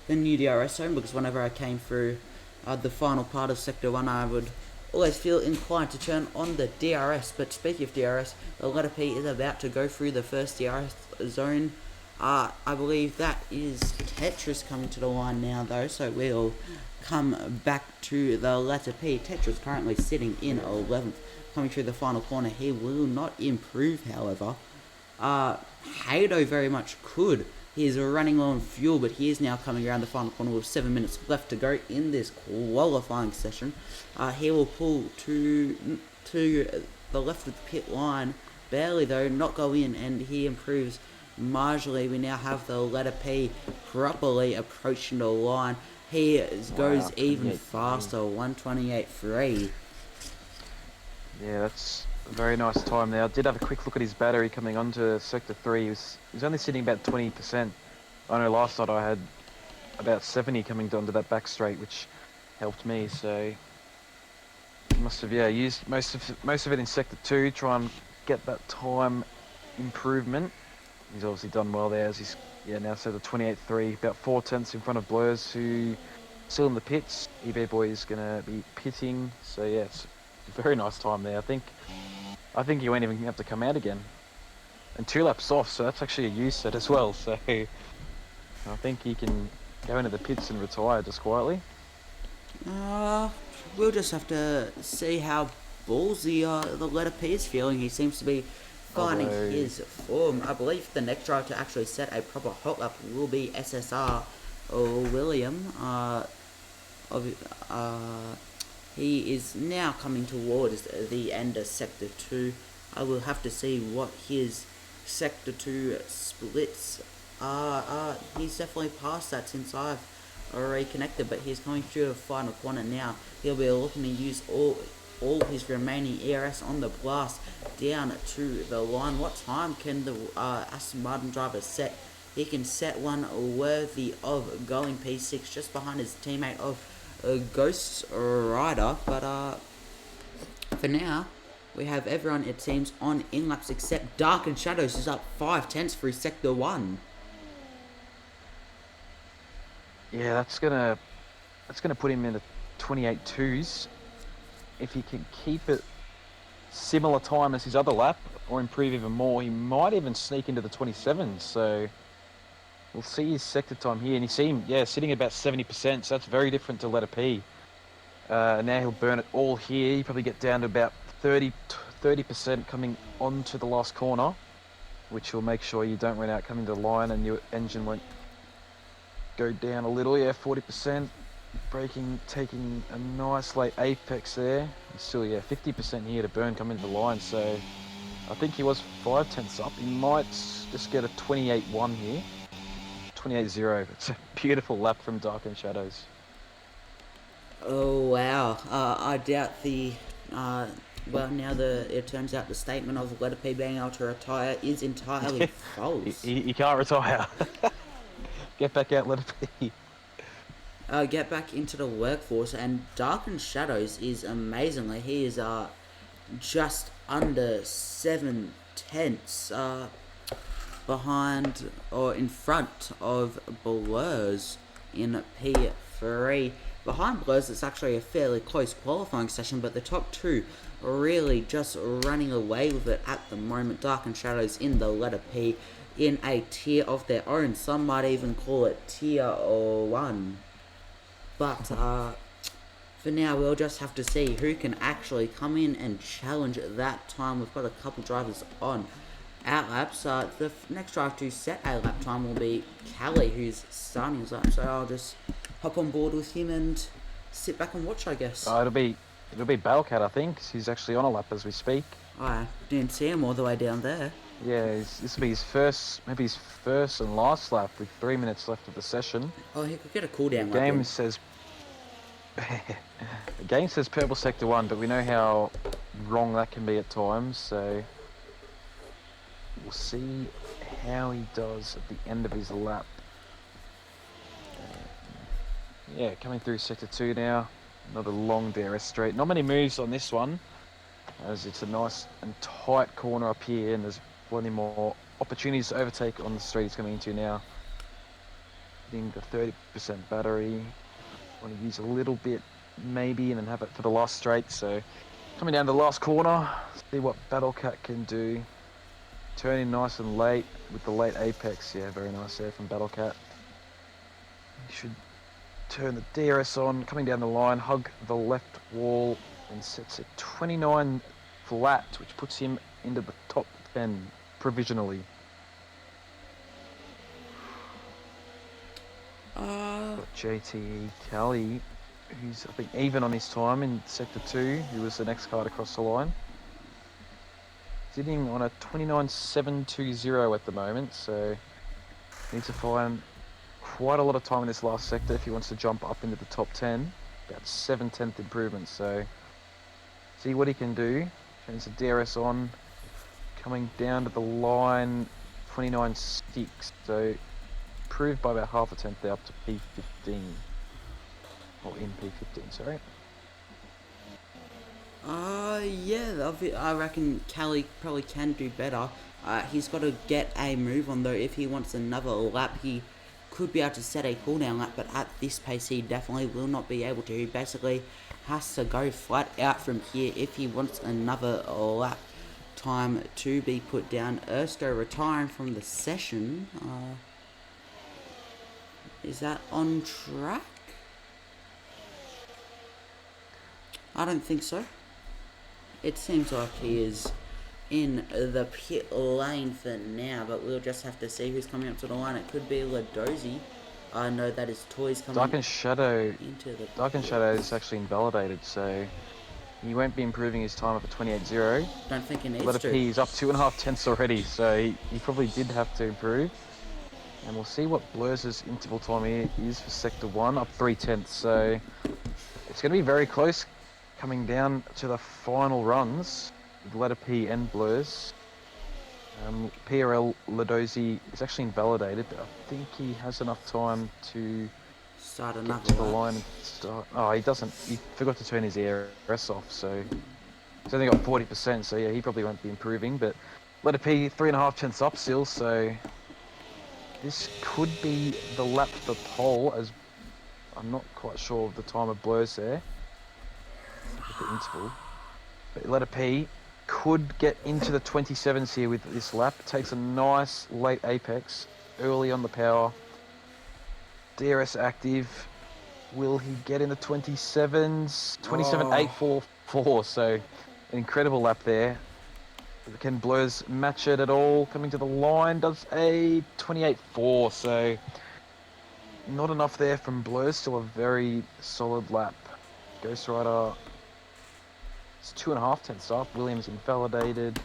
the new DRS zone, because whenever I came through the final part of Sector 1, I would always feel inclined to turn on the DRS. But speaking of DRS, the letter P is about to go through the first DRS zone. I believe that is Tetris coming to the line now though, so we'll come back to the letter P. Tetris currently sitting in 11th, coming through the final corner. He will not improve, however. Hado very much could. He is running low on fuel, but he is now coming around the final corner with 7 minutes left to go in this qualifying session. He will pull to the left of the pit line, barely though, not go in, and he improves marginally. We now have the letter P properly approaching the line. He goes even faster, 128.3. Yeah, that's a very nice time there. I did have a quick look at his battery coming onto Sector 3. He was only sitting about 20%. I know last night I had about 70 coming onto that back straight, which helped me. So must have used most of it in Sector 2, try and get that time improvement. He's obviously done well there, as he's now set at 28.3, about 4 tenths in front of Blurs, who still in the pits. eBay boy is gonna be pitting, so yeah, it's a very nice time there. I think he won't even have to come out again, and 2 laps off, so that's actually a use set as well. So I think he can go into the pits and retire just quietly. We'll just have to see how ballsy the letter P is feeling. He seems to be finding his form. I believe the next driver to actually set a proper hot lap will be SSR or William. He is now coming towards the end of Sector 2. I will have to see what his Sector 2 splits are. He's definitely past that since I've reconnected, but he's coming through the final corner now. He'll be looking to use all his remaining ERS on the blast down to the line. What time can the Aston Martin driver set? He can set one worthy of going P6, just behind his teammate of Ghost Rider. But for now, we have everyone, it seems, on in-laps except Dark and Shadows, is up 5 tenths through Sector 1. Yeah, that's gonna put him in the 28.2s. If he can keep it similar time as his other lap or improve even more, he might even sneak into the 27s. So we'll see his sector time here, and you see him, yeah, sitting at about 70%. So that's very different to letter P. Now he'll burn it all here. You probably get down to about 30% coming onto the last corner, which will make sure you don't run out coming to the line and your engine won't go down a little. Yeah, 40%. Braking, taking a nice late apex there. And still, yeah, 50% here to burn coming into the line. So I think he was 5/10 up. He might just get a 28.1 here. 28.0. It's a beautiful lap from Dark and Shadows. Oh wow! I doubt the. Well, now it turns out the statement of letter P being able to retire is entirely false. He can't retire. Get back out, let it be. Get back into the workforce, and Dark and Shadows is amazingly he is just under 7/10 behind or in front of Blurs in P3. Behind Blurs, it's actually a fairly close qualifying session, but the top two are really just running away with it at the moment. Dark and Shadows in the letter P in a tier of their own. Some might even call it tier 1. But for now, we'll just have to see who can actually come in and challenge that time. We've got a couple drivers on our laps. The next driver to set a lap time will be Callie, who's starting his lap. So I'll just hop on board with him and sit back and watch, I guess. It'll be Battlecat, I think. He's actually on a lap as we speak. I didn't see him all the way down there. Yeah, this will be maybe his first and last lap with 3 minutes left of the session. Oh, he could get a cooldown The lap game in. says the game says purple sector 1, but we know how wrong that can be at times. So we'll see how he does at the end of his lap. Yeah, coming through sector 2 now. Another long DRS straight. Not many moves on this one, as it's a nice and tight corner up here, and there's plenty more opportunities to overtake on the straight he's coming into now. Hitting the 30% battery. Want to use a little bit maybe and then have it for the last straight. So coming down the last corner, see what Battlecat can do. Turning nice and late with the late apex. Yeah, very nice there from Battlecat. He should turn the DRS on, coming down the line, hug the left wall and sets it 29 flat, which puts him into the top 10 provisionally. Got JTE Kelly, who's I think even on his time in sector 2, who was the next car to cross the line. Sitting on a 29.720 at the moment, so needs to find quite a lot of time in this last sector if he wants to jump up into the top 10. About 7/10 improvement, so see what he can do. Turns the DRS on, coming down to the line 29.6, so improved by about half a tenth there up to P15. Or in P15, sorry. Yeah, I reckon Callie probably can do better. He's got to get a move on though. If he wants another lap, he could be able to set a cooldown lap, but at this pace, he definitely will not be able to. He basically has to go flat out from here if he wants another lap time to be put down. Ersto retiring from the session. Is that on track? I don't think so. It seems like he is in the pit lane for now, but we'll just have to see who's coming up to the line. It could be Ladozi. I know that his toys coming Dark and Shadow into is actually invalidated, so he won't be improving his time up at 28.0. Don't think he needs Letter to. P, he's up 2.5 tenths already, so he probably did have to improve. And we'll see what Blur's interval time here is for sector 1, up 3 tenths. So it's going to be very close coming down to the final runs with letter P and Blur's. PRL Ladozi is actually invalidated, but I think he has enough time to Start get another to the lap. line and start. Oh, he doesn't. He forgot to turn his ARS off, so he's only got 40%. So yeah, he probably won't be improving. But letter P 3.5 tenths up still, so this could be the lap for pole as I'm not quite sure of the time of blurs there with the interval. But letter P could get into the 27s here with this lap. Takes a nice late apex early on the power. DRS active. Will he get in the 27s? 27.844. So an incredible lap there. Can Blurs match it at all? Coming to the line, does a 28.4. So not enough there from Blurs. Still a very solid lap. Ghost Rider, it's 2.5 tenths off. Williams invalidated.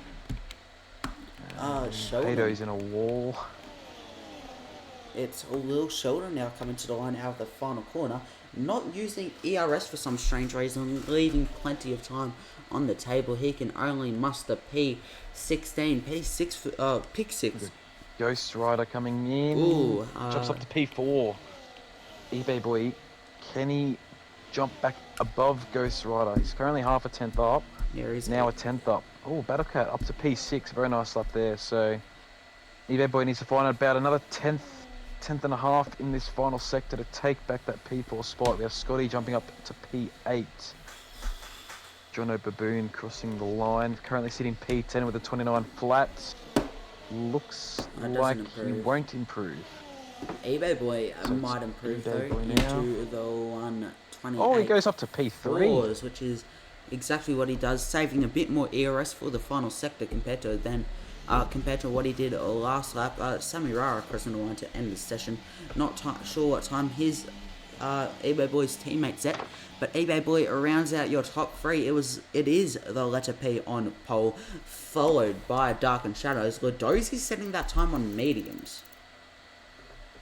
Sheldon. Pato's in a wall. It's Will Sheldon now coming to the line out of the final corner, not using ERS for some strange reason, leaving plenty of time on the table. He can only muster P16, P6, pick 6. Ghost Rider coming in. Ooh, jumps up to P4. eBay boy, can he jump back above Ghost Rider? He's currently half a tenth up. Yeah, he's now a tenth up. Oh, Battlecat up to P6. Very nice lap there. So eBay boy needs to find about another tenth and a half in this final sector to take back that P4 spot. We have Scotty jumping up to P8. Jono Baboon crossing the line. Currently sitting P10 with a 29 flat. Looks like he won't improve. eBay boy might improve though into the 128. Oh, he goes up to P3, which is exactly what he does, saving a bit more ERS for the final sector compared to what he did last lap. Samirara crossing the line to end the session. Not sure what time his eBay boy's teammate set, but eBay boy rounds out your top 3. It is the letter P on pole, followed by Dark and Shadows. Ladozi's setting that time on mediums.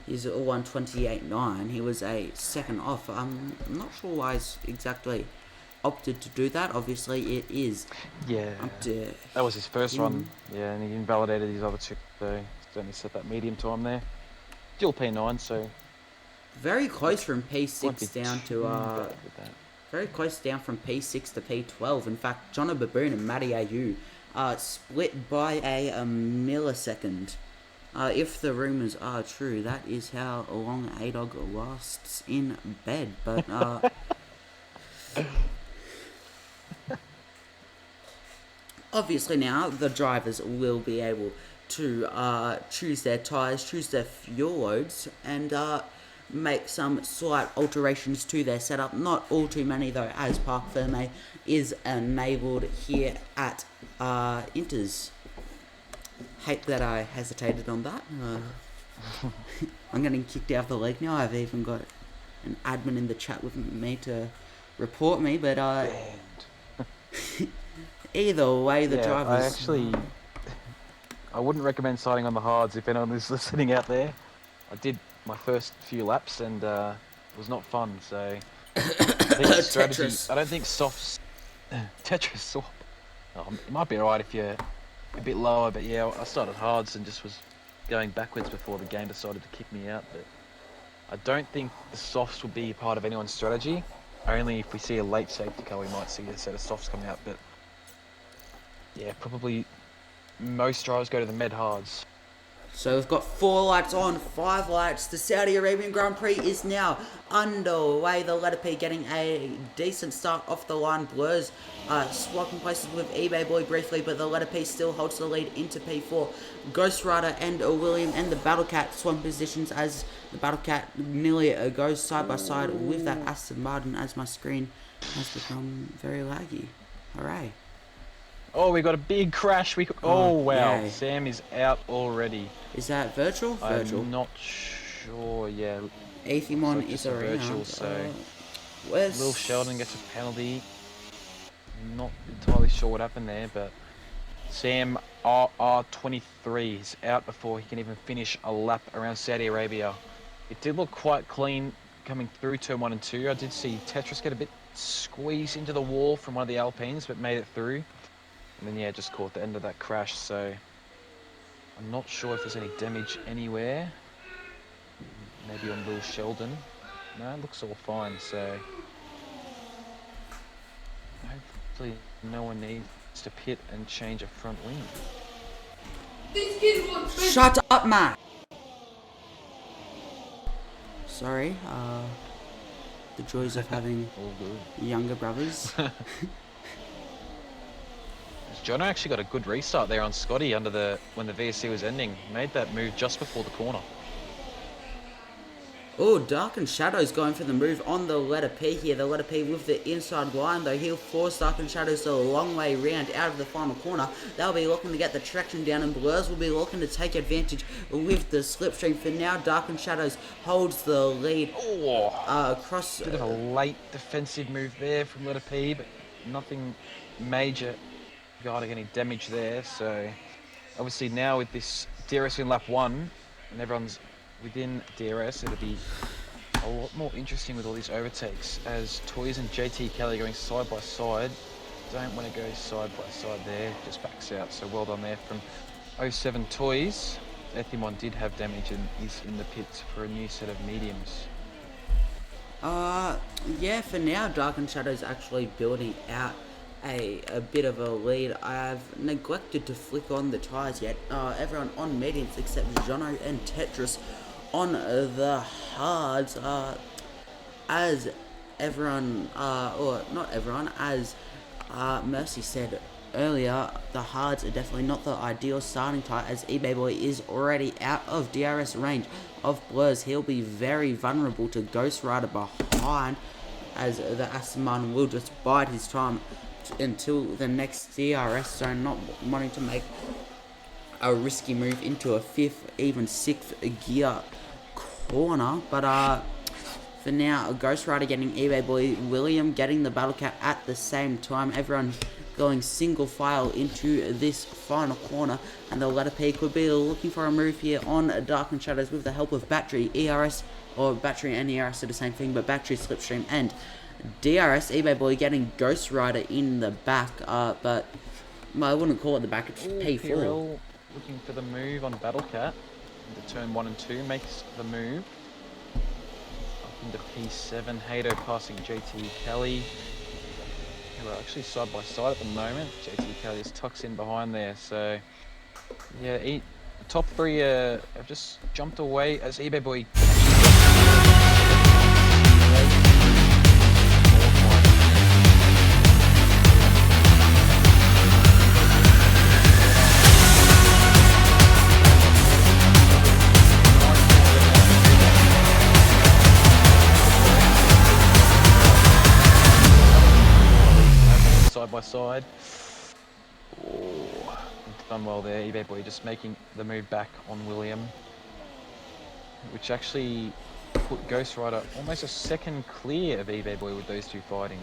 He's at 128.9. He was a second off. I'm not sure why he's exactly opted to do that. Obviously, it is. Yeah. Up to that was his first run. Yeah, and he invalidated his other 2. So he's only set that medium time there. Still P9, so very close from P6 down to very close down from P6 to P12. In fact, Jono Baboon and Matty Ayu split by a millisecond. If the rumours are true, that is how long A-Dog lasts in bed. But obviously now the drivers will be able to choose their tyres, choose their fuel loads, and make some slight alterations to their setup. Not all too many though, as Parc Ferme is enabled here at Inters. Hate that I hesitated on that. I'm getting kicked out of the league now. I've even got an admin in the chat with me to report me, but either way, the drivers. I wouldn't recommend signing on the hards if anyone is listening out there. I did my first few laps and it was not fun. So I think strategy. I don't think softs. Tetris swap. It might be alright if you're a bit lower, but yeah, I started hards and just was going backwards before the game decided to kick me out. But I don't think the softs will be part of anyone's strategy. Only if we see a late safety car, we might see a set of softs coming out. But yeah, probably most drivers go to the med hards. So we've got 4 lights on, 5 lights. The Saudi Arabian Grand Prix is now underway. The letter P getting a decent start off the line. Blurs swapping places with eBay boy briefly, but the letter P still holds the lead into P4. Ghost Rider and William and the Battlecat swap positions as the Battlecat nearly goes side by side with that Aston Martin as my screen has become very laggy. Hooray. Oh, we got a big crash. Oh, wow. Yay. Sam is out already. Is that virtual? Virtual. I'm not sure, yeah. Athemon is around. Virtual, so where's Will Sheldon gets a penalty. Not entirely sure what happened there, but Sam R23 is out before he can even finish a lap around Saudi Arabia. It did look quite clean coming through turn 1 and 2. I did see Tetris get a bit squeezed into the wall from one of the Alpines, but made it through. And then, yeah, just caught the end of that crash, so I'm not sure if there's any damage anywhere. Maybe on Will Sheldon. No, it looks all fine, so hopefully no one needs to pit and change a front wing. Shut up, Matt! Sorry, The joys of having All good. younger brothers. Jono actually got a good restart there on Scotty when the VSC was ending. Made that move just before the corner. Oh, Dark and Shadows going for the move on the letter P here. The letter P with the inside line, though. He'll force Dark and Shadows a long way round out of the final corner. They'll be looking to get the traction down, and Blurs will be looking to take advantage with the slipstream. For now, Dark and Shadows holds the lead across. Bit of a late defensive move there from letter P, but nothing major regarding any damage there. So obviously now with this DRS in lap 1, and everyone's within DRS, it'll be a lot more interesting with all these overtakes, as Toys and JT Kelly going side by side. Don't want to go side by side there, just backs out. So well done there from 07 Toys. Ethimon did have damage and is in the pits for a new set of mediums. Yeah, for now, Dark and Shadows actually building out a bit of a lead. I've neglected to flick on the tyres yet. Everyone on mediums except Jono and Tetris on the hards. As everyone, or not everyone, as Mercy said earlier, the hards are definitely not the ideal starting tyre, as eBay Boy is already out of DRS range of Blurs. He'll be very vulnerable to Ghost Rider behind, as the Asman will just bide his time until the next DRS zone, not wanting to make a risky move into a 5th, even 6th gear corner. But for now, Ghost Rider getting eBay Boy, William getting the Battle Cat at the same time. Everyone going single file into this final corner, and the letter P could be looking for a move here on Dark and Shadows with the help of Battery, ERS, or Battery and ERS are the same thing, but Battery, Slipstream, and DRS. eBay Boy getting Ghost Rider in the back, but I wouldn't call it the back, it's P4. PRL looking for the move on Battle Cat into turn 1 and 2, makes the move up into P7. Hato passing JT Kelly, who are actually side by side at the moment. JT Kelly just tucks in behind there, so yeah, the top 3 have just jumped away as eBay Boy side by side. Oh, done well there. eBay Boy just making the move back on William, which actually put Ghost Rider almost a second clear of eBay Boy with those two fighting.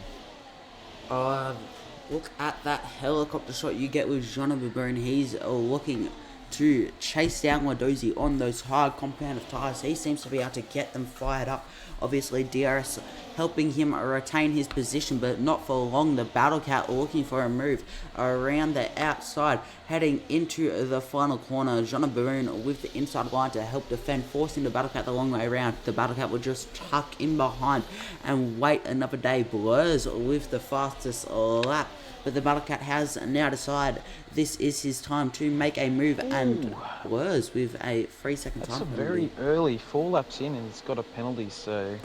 Look at that helicopter shot you get with Jean Baboon. He's looking to chase down Ladozi on those hard compound of tyres. He seems to be able to get them fired up. Obviously, DRS helping him retain his position, but not for long. The Battle Cat looking for a move around the outside, heading into the final corner. Jean Baboon with the inside line to help defend, forcing the Battle Cat the long way around. The Battle Cat will just tuck in behind and wait another day. Blurs with the fastest lap, but the Battle Cat has now decided this is his time to make a move. Ooh. And Blurs with a 3-second time penalty. That's a very early, 4 laps in, and it's got a penalty, so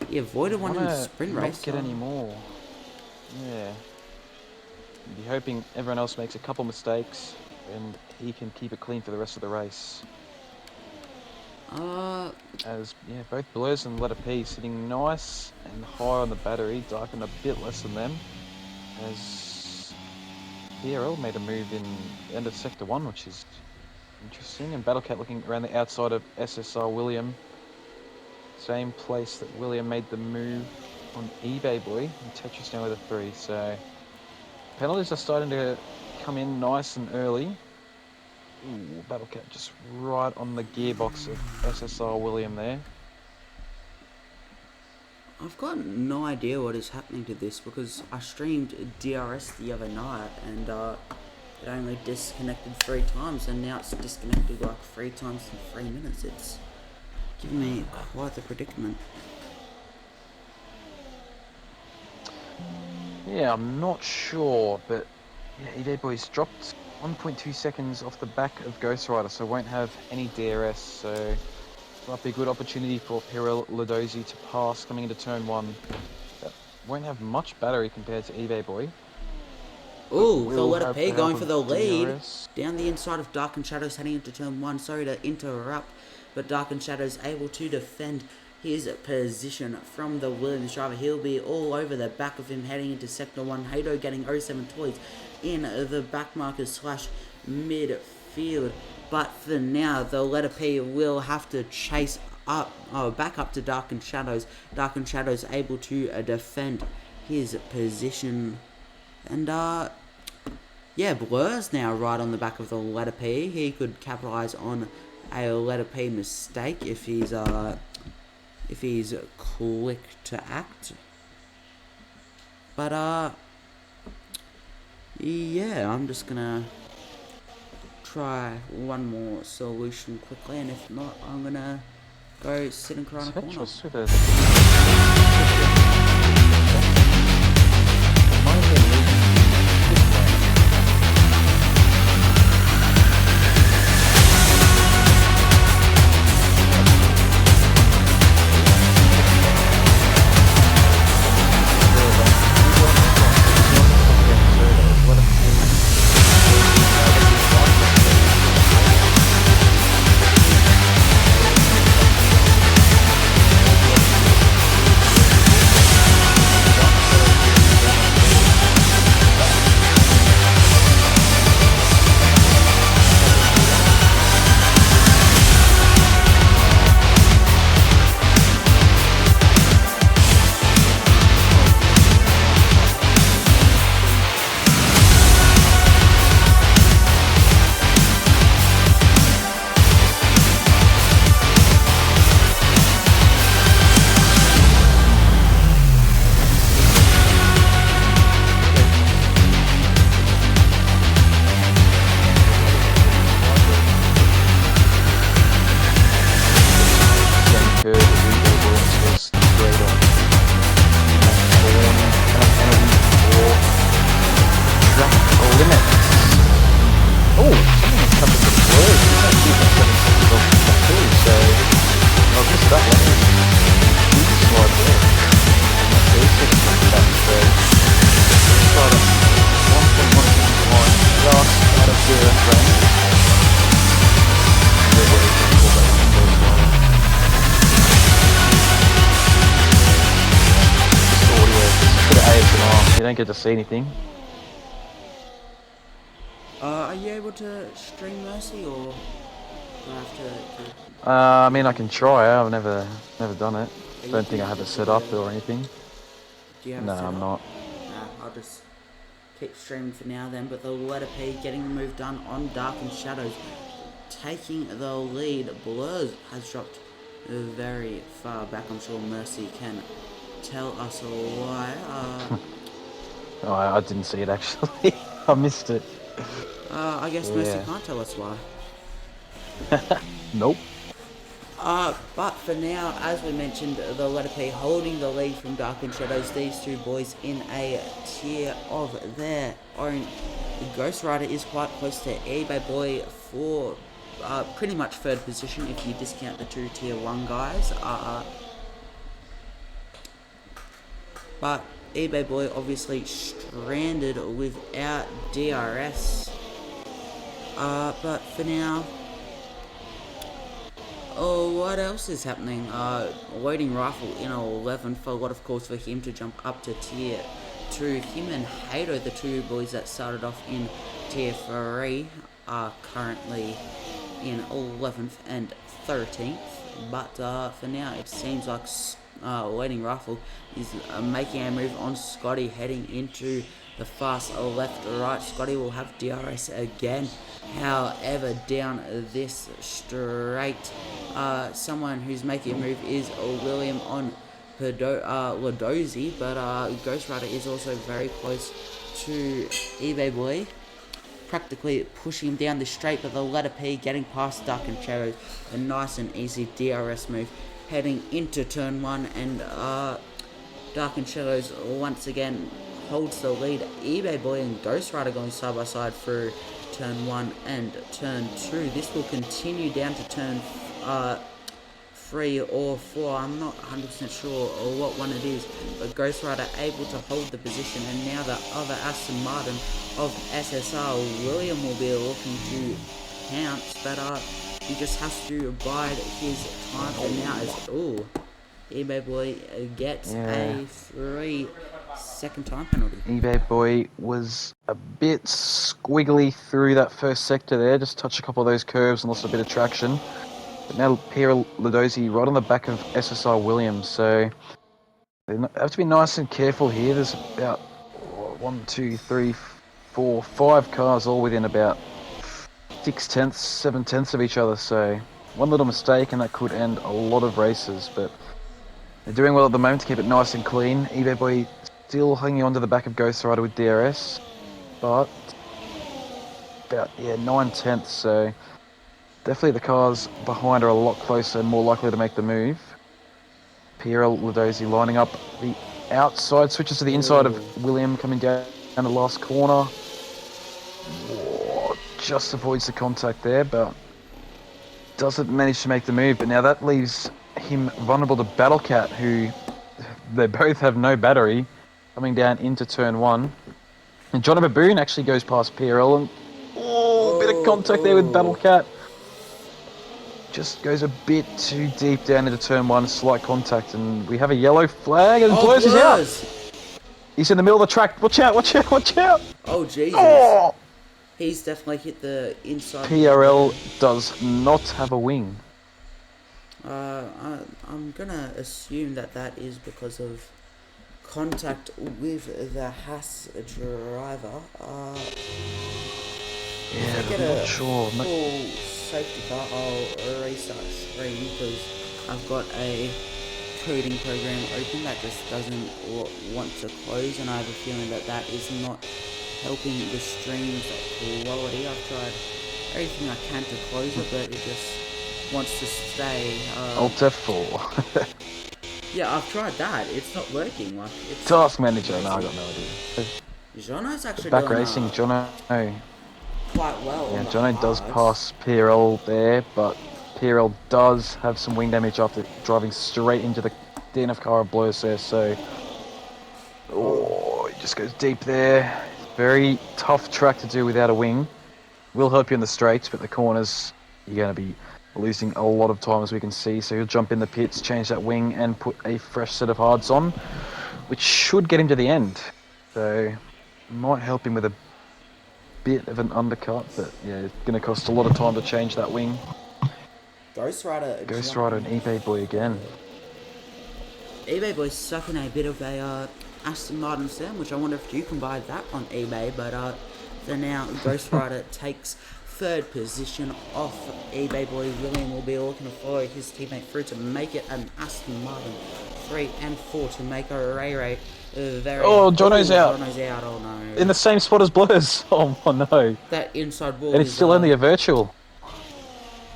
he avoided one in the sprint race. Not get any more. Yeah. Be hoping everyone else makes a couple mistakes and he can keep it clean for the rest of the race. As both Blurs and letter P sitting nice and high on the battery, Darken a bit less than them. As PRL made a move in the end of Sector 1, which is interesting, and Battlecat looking around the outside of SSR William. Same place that William made the move on eBay Boy, and Tetris now with a 3. So penalties are starting to come in nice and early. Ooh, Battlecat just right on the gearbox of SSR William there. I've got no idea what is happening to this, because I streamed DRS the other night and it only disconnected 3 times, and now it's disconnected like 3 times in 3 minutes. It's giving me quite the predicament. Yeah, I'm not sure, but yeah, eBay Boys dropped 1.2 seconds off the back of Ghost Rider, so won't have any DRS, so Might be a good opportunity for Pirel Ladozi to pass coming into turn 1. That won't have much battery compared to eBay Boy. Ooh, the Will letter have P the help going for of the lead. DRS. Down the inside of Dark and Shadows heading into turn 1. Sorry to interrupt, but Dark and Shadows able to defend his position from the Williams driver. He'll be all over the back of him heading into sector 1. Hato getting 07 Toys in the back markers slash midfield. But for now, the letter P will have to chase up, back up to Dark and Shadows. Dark and Shadows able to defend his position. And yeah, Blur's now right on the back of the letter P. He could capitalise on a letter P mistake if he's quick to act. But yeah, I'm just gonna try one more solution quickly, and if not, I'm gonna go sit and cry in a corner. Tetris with a... Might have been leading this way. You don't get to see anything. Are you able to stream Mercy, or do I have to I mean, I can try. I've never done it. are you Don't think I have it connected set to up the- or anything. Do you have No, it set I'm up? not. Nah, I'll just keep streaming for now then. But the letter P getting the move done on Dark and Shadows, taking the lead. Blurs has dropped very far back. I'm sure Mercy can tell us why. Oh, I didn't see it actually. I missed it. I guess Mercy Yeah. can't tell us why. Nope. But for now, as we mentioned, the letter P holding the lead from Dark and Shadows. These two boys in a tier of their own. Ghost Rider is quite close to eBay Boy for pretty much third position if you discount the two tier 1 guys. But eBay Boy obviously stranded without DRS. But for now, oh, what else is happening? Loading Rifle in 11th. A lot of calls for him to jump up to tier 2. Him and Hato, the two boys that started off in tier 3, are currently in 11th and 13th. But for now, it seems like Loading Rifle is making a move on Scotty, heading into the fast left-right. Scotty will have DRS again. However, down this straight, someone who's making a move is William on Ladozi, but Ghost Rider is also very close to eBay Boy, practically pushing him down the straight, but the letter P getting past Dark and Shadows. A nice and easy DRS move heading into turn 1, and Dark and Shadows once again holds the lead. eBay Boy and Ghost Rider going side by side through turn 1 and turn 2. This will continue down to turn 3 or 4. I'm not 100% sure or what one it is, but Ghost Rider able to hold the position, and now the other Aston Martin of SSR, William, will be looking to pounce, but he just has to bide his time for now. As eBay Boy gets a 3-second time penalty. eBay Boy was a bit squiggly through that first sector there, just touched a couple of those curves and lost a bit of traction. But now Pierre Ladosi right on the back of SSR Williams, so they have to be nice and careful here. There's about 1, 2, 3, 4, 5 cars all within about 6/10, 7/10 of each other, so one little mistake and that could end a lot of races, but they're doing well at the moment to keep it nice and clean. eBay Boy still hanging on to the back of Ghost Rider with DRS, but about 9/10, so definitely the cars behind are a lot closer and more likely to make the move. Pierre Ladosi lining up the outside, switches to the inside of William coming down the last corner. Just avoids the contact there, but doesn't manage to make the move. But now that leaves him vulnerable to Battlecat, who they both have no battery, coming down into turn 1. And Johnny Baboon actually goes past PRL, and a bit of contact there with Battlecat. Just goes a bit too deep down into turn 1, slight contact, and we have a yellow flag, and Blurs is out. He's in the middle of the track. Watch out, watch out, watch out. Oh, Jesus. He's definitely hit the inside. PRL does not have a wing. I'm gonna assume that is because of contact with the Haas driver. I'm not sure. Full safety car, I'll restart screen because I've got a coding program open that just doesn't want to close, and I have a feeling that is not helping the stream's quality. I've tried everything I can to close it, but it just wants to stay. Alt F4. Yeah, I've tried that. It's not working. Like, it's Task Manager. No, I got no idea. Jono's actually Back doing, racing, Jono. Quite well. Yeah, Jono does pass PRL there, but PRL does have some wing damage after driving straight into the DNF car of Blurs there. So, he just goes deep there. Very tough track to do without a wing. Will help you in the straights, but the corners, you're going to be losing a lot of time, as we can see. So he'll jump in the pits, change that wing, and put a fresh set of hards on, which should get him to the end. So might help him with a bit of an undercut, but yeah, it's going to cost a lot of time to change that wing. Ghost Rider and eBay Boy again. eBay Boy's sucking a bit of a Aston Martin sandwich. I wonder if you can buy that on eBay, but so now Ghost Rider takes third position off eBay Boy. William will be looking to follow his teammate through to make it an Aston Martin 3 and 4 to make a Ray very. Jono's out. Jono's out. Oh no. In the same spot as Blurs. Oh no. That inside wall. And it's still only a virtual.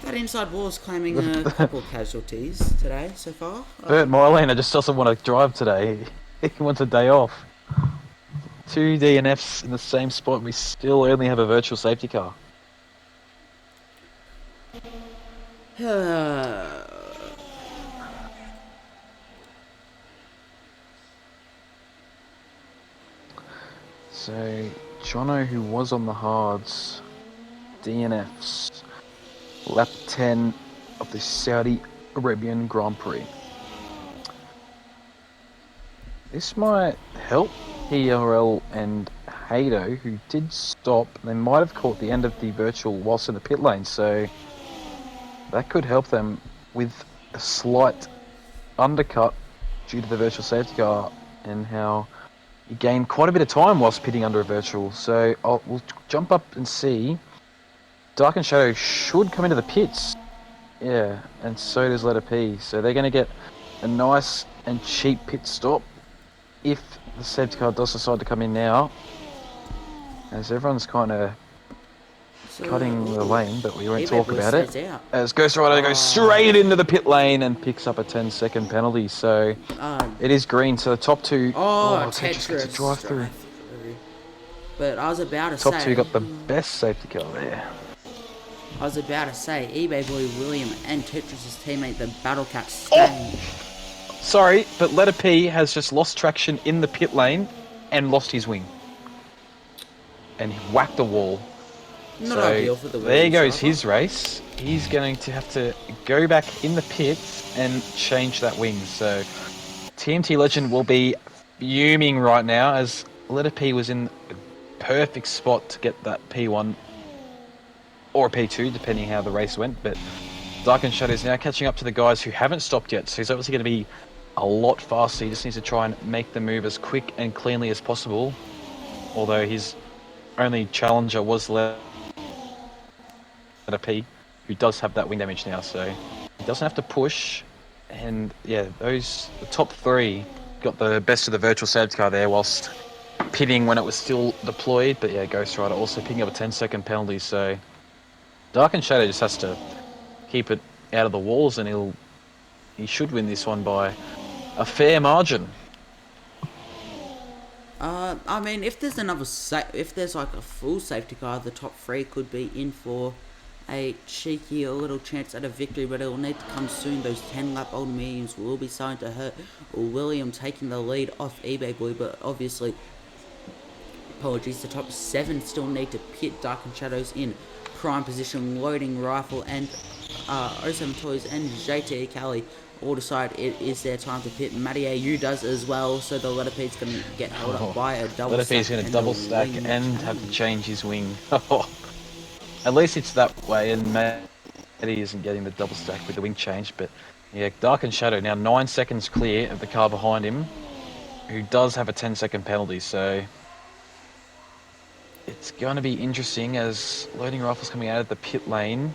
That inside wall is claiming a couple casualties today so far. Bert Mylena just doesn't want to drive today. He wants a day off. 2 DNFs in the same spot. We still only have a virtual safety car. So, Jono, who was on the hards, DNFs, lap 10 of the Saudi Arabian Grand Prix. This might help IRL and Hado, who did stop. They might have caught the end of the virtual whilst in the pit lane, so that could help them with a slight undercut due to the virtual safety car and how you gain quite a bit of time whilst pitting under a virtual. So we'll jump up and see. Dark and Shadow should come into the pits. Yeah, and so does Letter P. So they're going to get a nice and cheap pit stop if the safety car does decide to come in now. As everyone's kind of cutting the lane, but we won't talk about it. As Ghost Rider goes straight into the pit lane and picks up a 10-second penalty. So it is green. So the top two. Tetris gets a drive through. But I was about to Top say. two got the best safety car there. I was about to say, eBay boy William and Tetris' teammate, the Battle Cat, Oh, staying. sorry, but letter P has just lost traction in the pit lane and lost his wing. And he whacked the wall. Not So ideal for the there Williams goes driver. his race. He's going to have to go back in the pits and change that wing. So TMT Legend will be fuming right now as letter P was in a perfect spot to get that P1 or a P2, depending how the race went. But Dark and Shadow is now catching up to the guys who haven't stopped yet. So he's obviously going to be a lot faster. He just needs to try and make the move as quick and cleanly as possible. Although his only challenger was letter P, who does have that wing damage now. So he doesn't have to push. And yeah, the top three got the best of the virtual safety car there whilst pitting when it was still deployed. But yeah, Ghost Rider also picking up a 10-second penalty. So Dark and Shadow just has to keep it out of the walls, and he should win this one by a fair margin. I mean, if there's if there's like a full safety car, the top three could be in for a cheeky little chance at a victory, but it will need to come soon. Those 10-lap old mediums will be starting to hurt. William taking the lead off eBay Boy, but obviously, apologies, the top 7 still need to pit Dark and Shadows in prime position, loading rifle, and 07 Toys and JT Cali all decide it is their time to pit. Matty AU does as well, so the letter P's going to get held up by a double Letter stack. P's going to double stack and have to change his wing. At least it's that way, and Matty isn't getting the double stack with the wing change. But yeah, Dark and Shadow now 9 seconds clear of the car behind him, who does have a 10-second penalty. So it's going to be interesting as loading rifles coming out of the pit lane.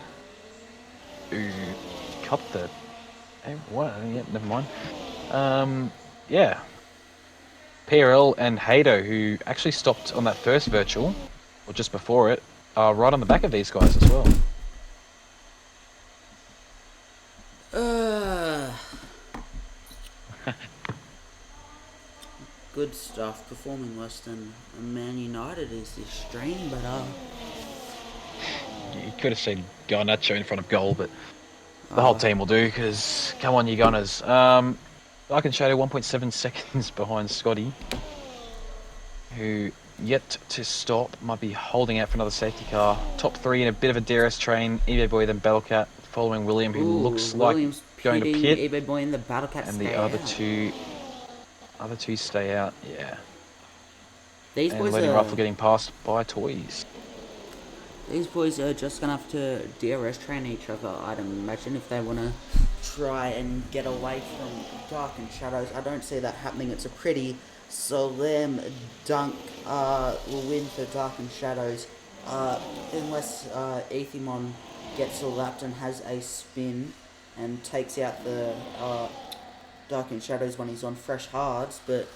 Ooh, cut the. What? Yeah, never mind. Yeah. PRL and Hado, who actually stopped on that first virtual, or just before it, are right on the back of these guys as well. Good stuff. Performing less than Man United is this stream, but You could have seen Garnacho in front of goal, but the whole team will do, because come on, you Gunners. Dark and Shadow 1.7 seconds behind Scotty, who yet to stop, might be holding out for another safety car. Top 3 in a bit of a DRS train, eBay Boy, then Battlecat, following William, who looks Williams like going to pit. eBay Boy and the Battle Cat And stay the other out. two stay out, yeah. These and boys Loading are Rifle getting passed by Toys. These boys are just gonna have to DRS train each other, I'd imagine, if they wanna try and get away from Dark and Shadows. I don't see that happening. It's a pretty slam dunk win for Dark and Shadows. Unless Ethimon gets lapped and has a spin and takes out the Dark and Shadows when he's on fresh hards, but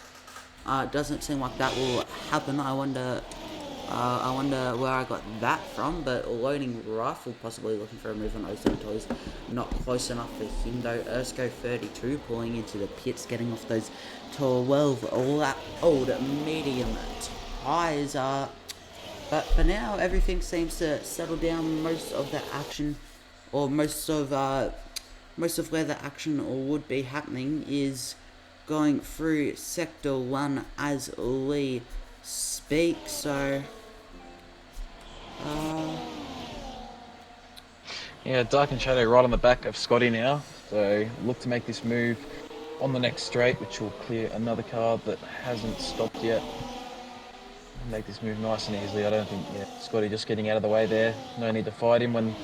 it doesn't seem like that will happen. I wonder where I got that from, but loading rifle possibly looking for a move on Oso Toys. Not close enough for him though. Ersko 32 pulling into the pits, getting off those 12 lap old medium tyres. But for now, everything seems to settle down. Most of the action, or most of where the action would be happening is going through Sector 1 as Lee speaks, so Yeah, Dark and Shadow right on the back of Scotty now. So look to make this move on the next straight, which will clear another car that hasn't stopped yet. Make this move nice and easily. I don't think, Scotty just getting out of the way there. No need to fight him when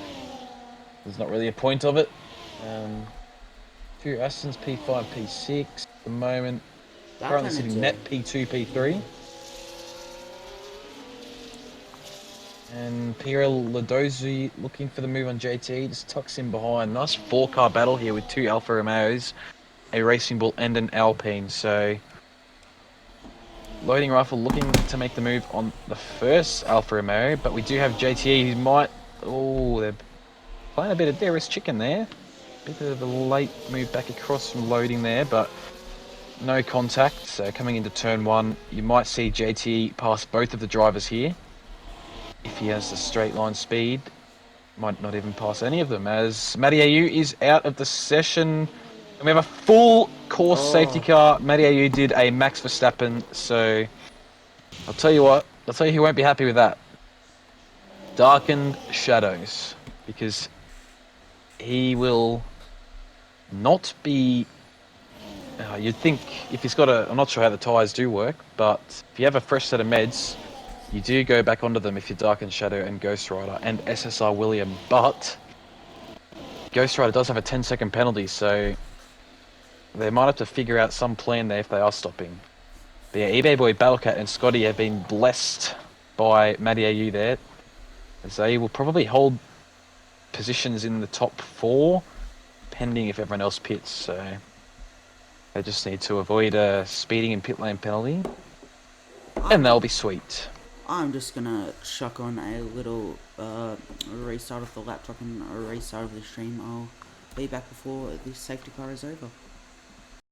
there's not really a point of it. Two Astons, P5, P6 at the moment. Currently sitting net P2, P3. And PRL Ladozi looking for the move on JT, just tucks in behind. Nice 4-car battle here with 2 Alfa Romeos, a Racing Bull and an Alpine. So Loading Rifle looking to make the move on the first Alfa Romeo, but we do have JT who might... Oh, they're playing a bit of DRS chicken there. Bit of a late move back across from Loading there, but no contact. So coming into turn 1, you might see JT pass both of the drivers here if he has the straight line speed. might not even pass any of them, as Matty AU is out of the session. And we have a full course safety Oh, car. Matty AU did a Max Verstappen, so I'll tell you what, I'll tell you who won't be happy with that. Darkened Shadows, because he will not be. You'd think if he's got a. I'm not sure how the tyres do work, but if you have a fresh set of meds, you do go back onto them if you're Darkened Shadow and Ghost Rider and SSR William. But Ghost Rider does have a 10-second penalty, so they might have to figure out some plan there if they are stopping. But yeah, eBay Boy, Battlecat, and Scotty have been blessed by Matty AU there, as they will probably hold positions in the top 4, pending if everyone else pits. So they just need to avoid a speeding and pit lane penalty, and they'll be sweet. I'm just gonna chuck on a little restart of the laptop and a restart of the stream. I'll be back before the safety car is over.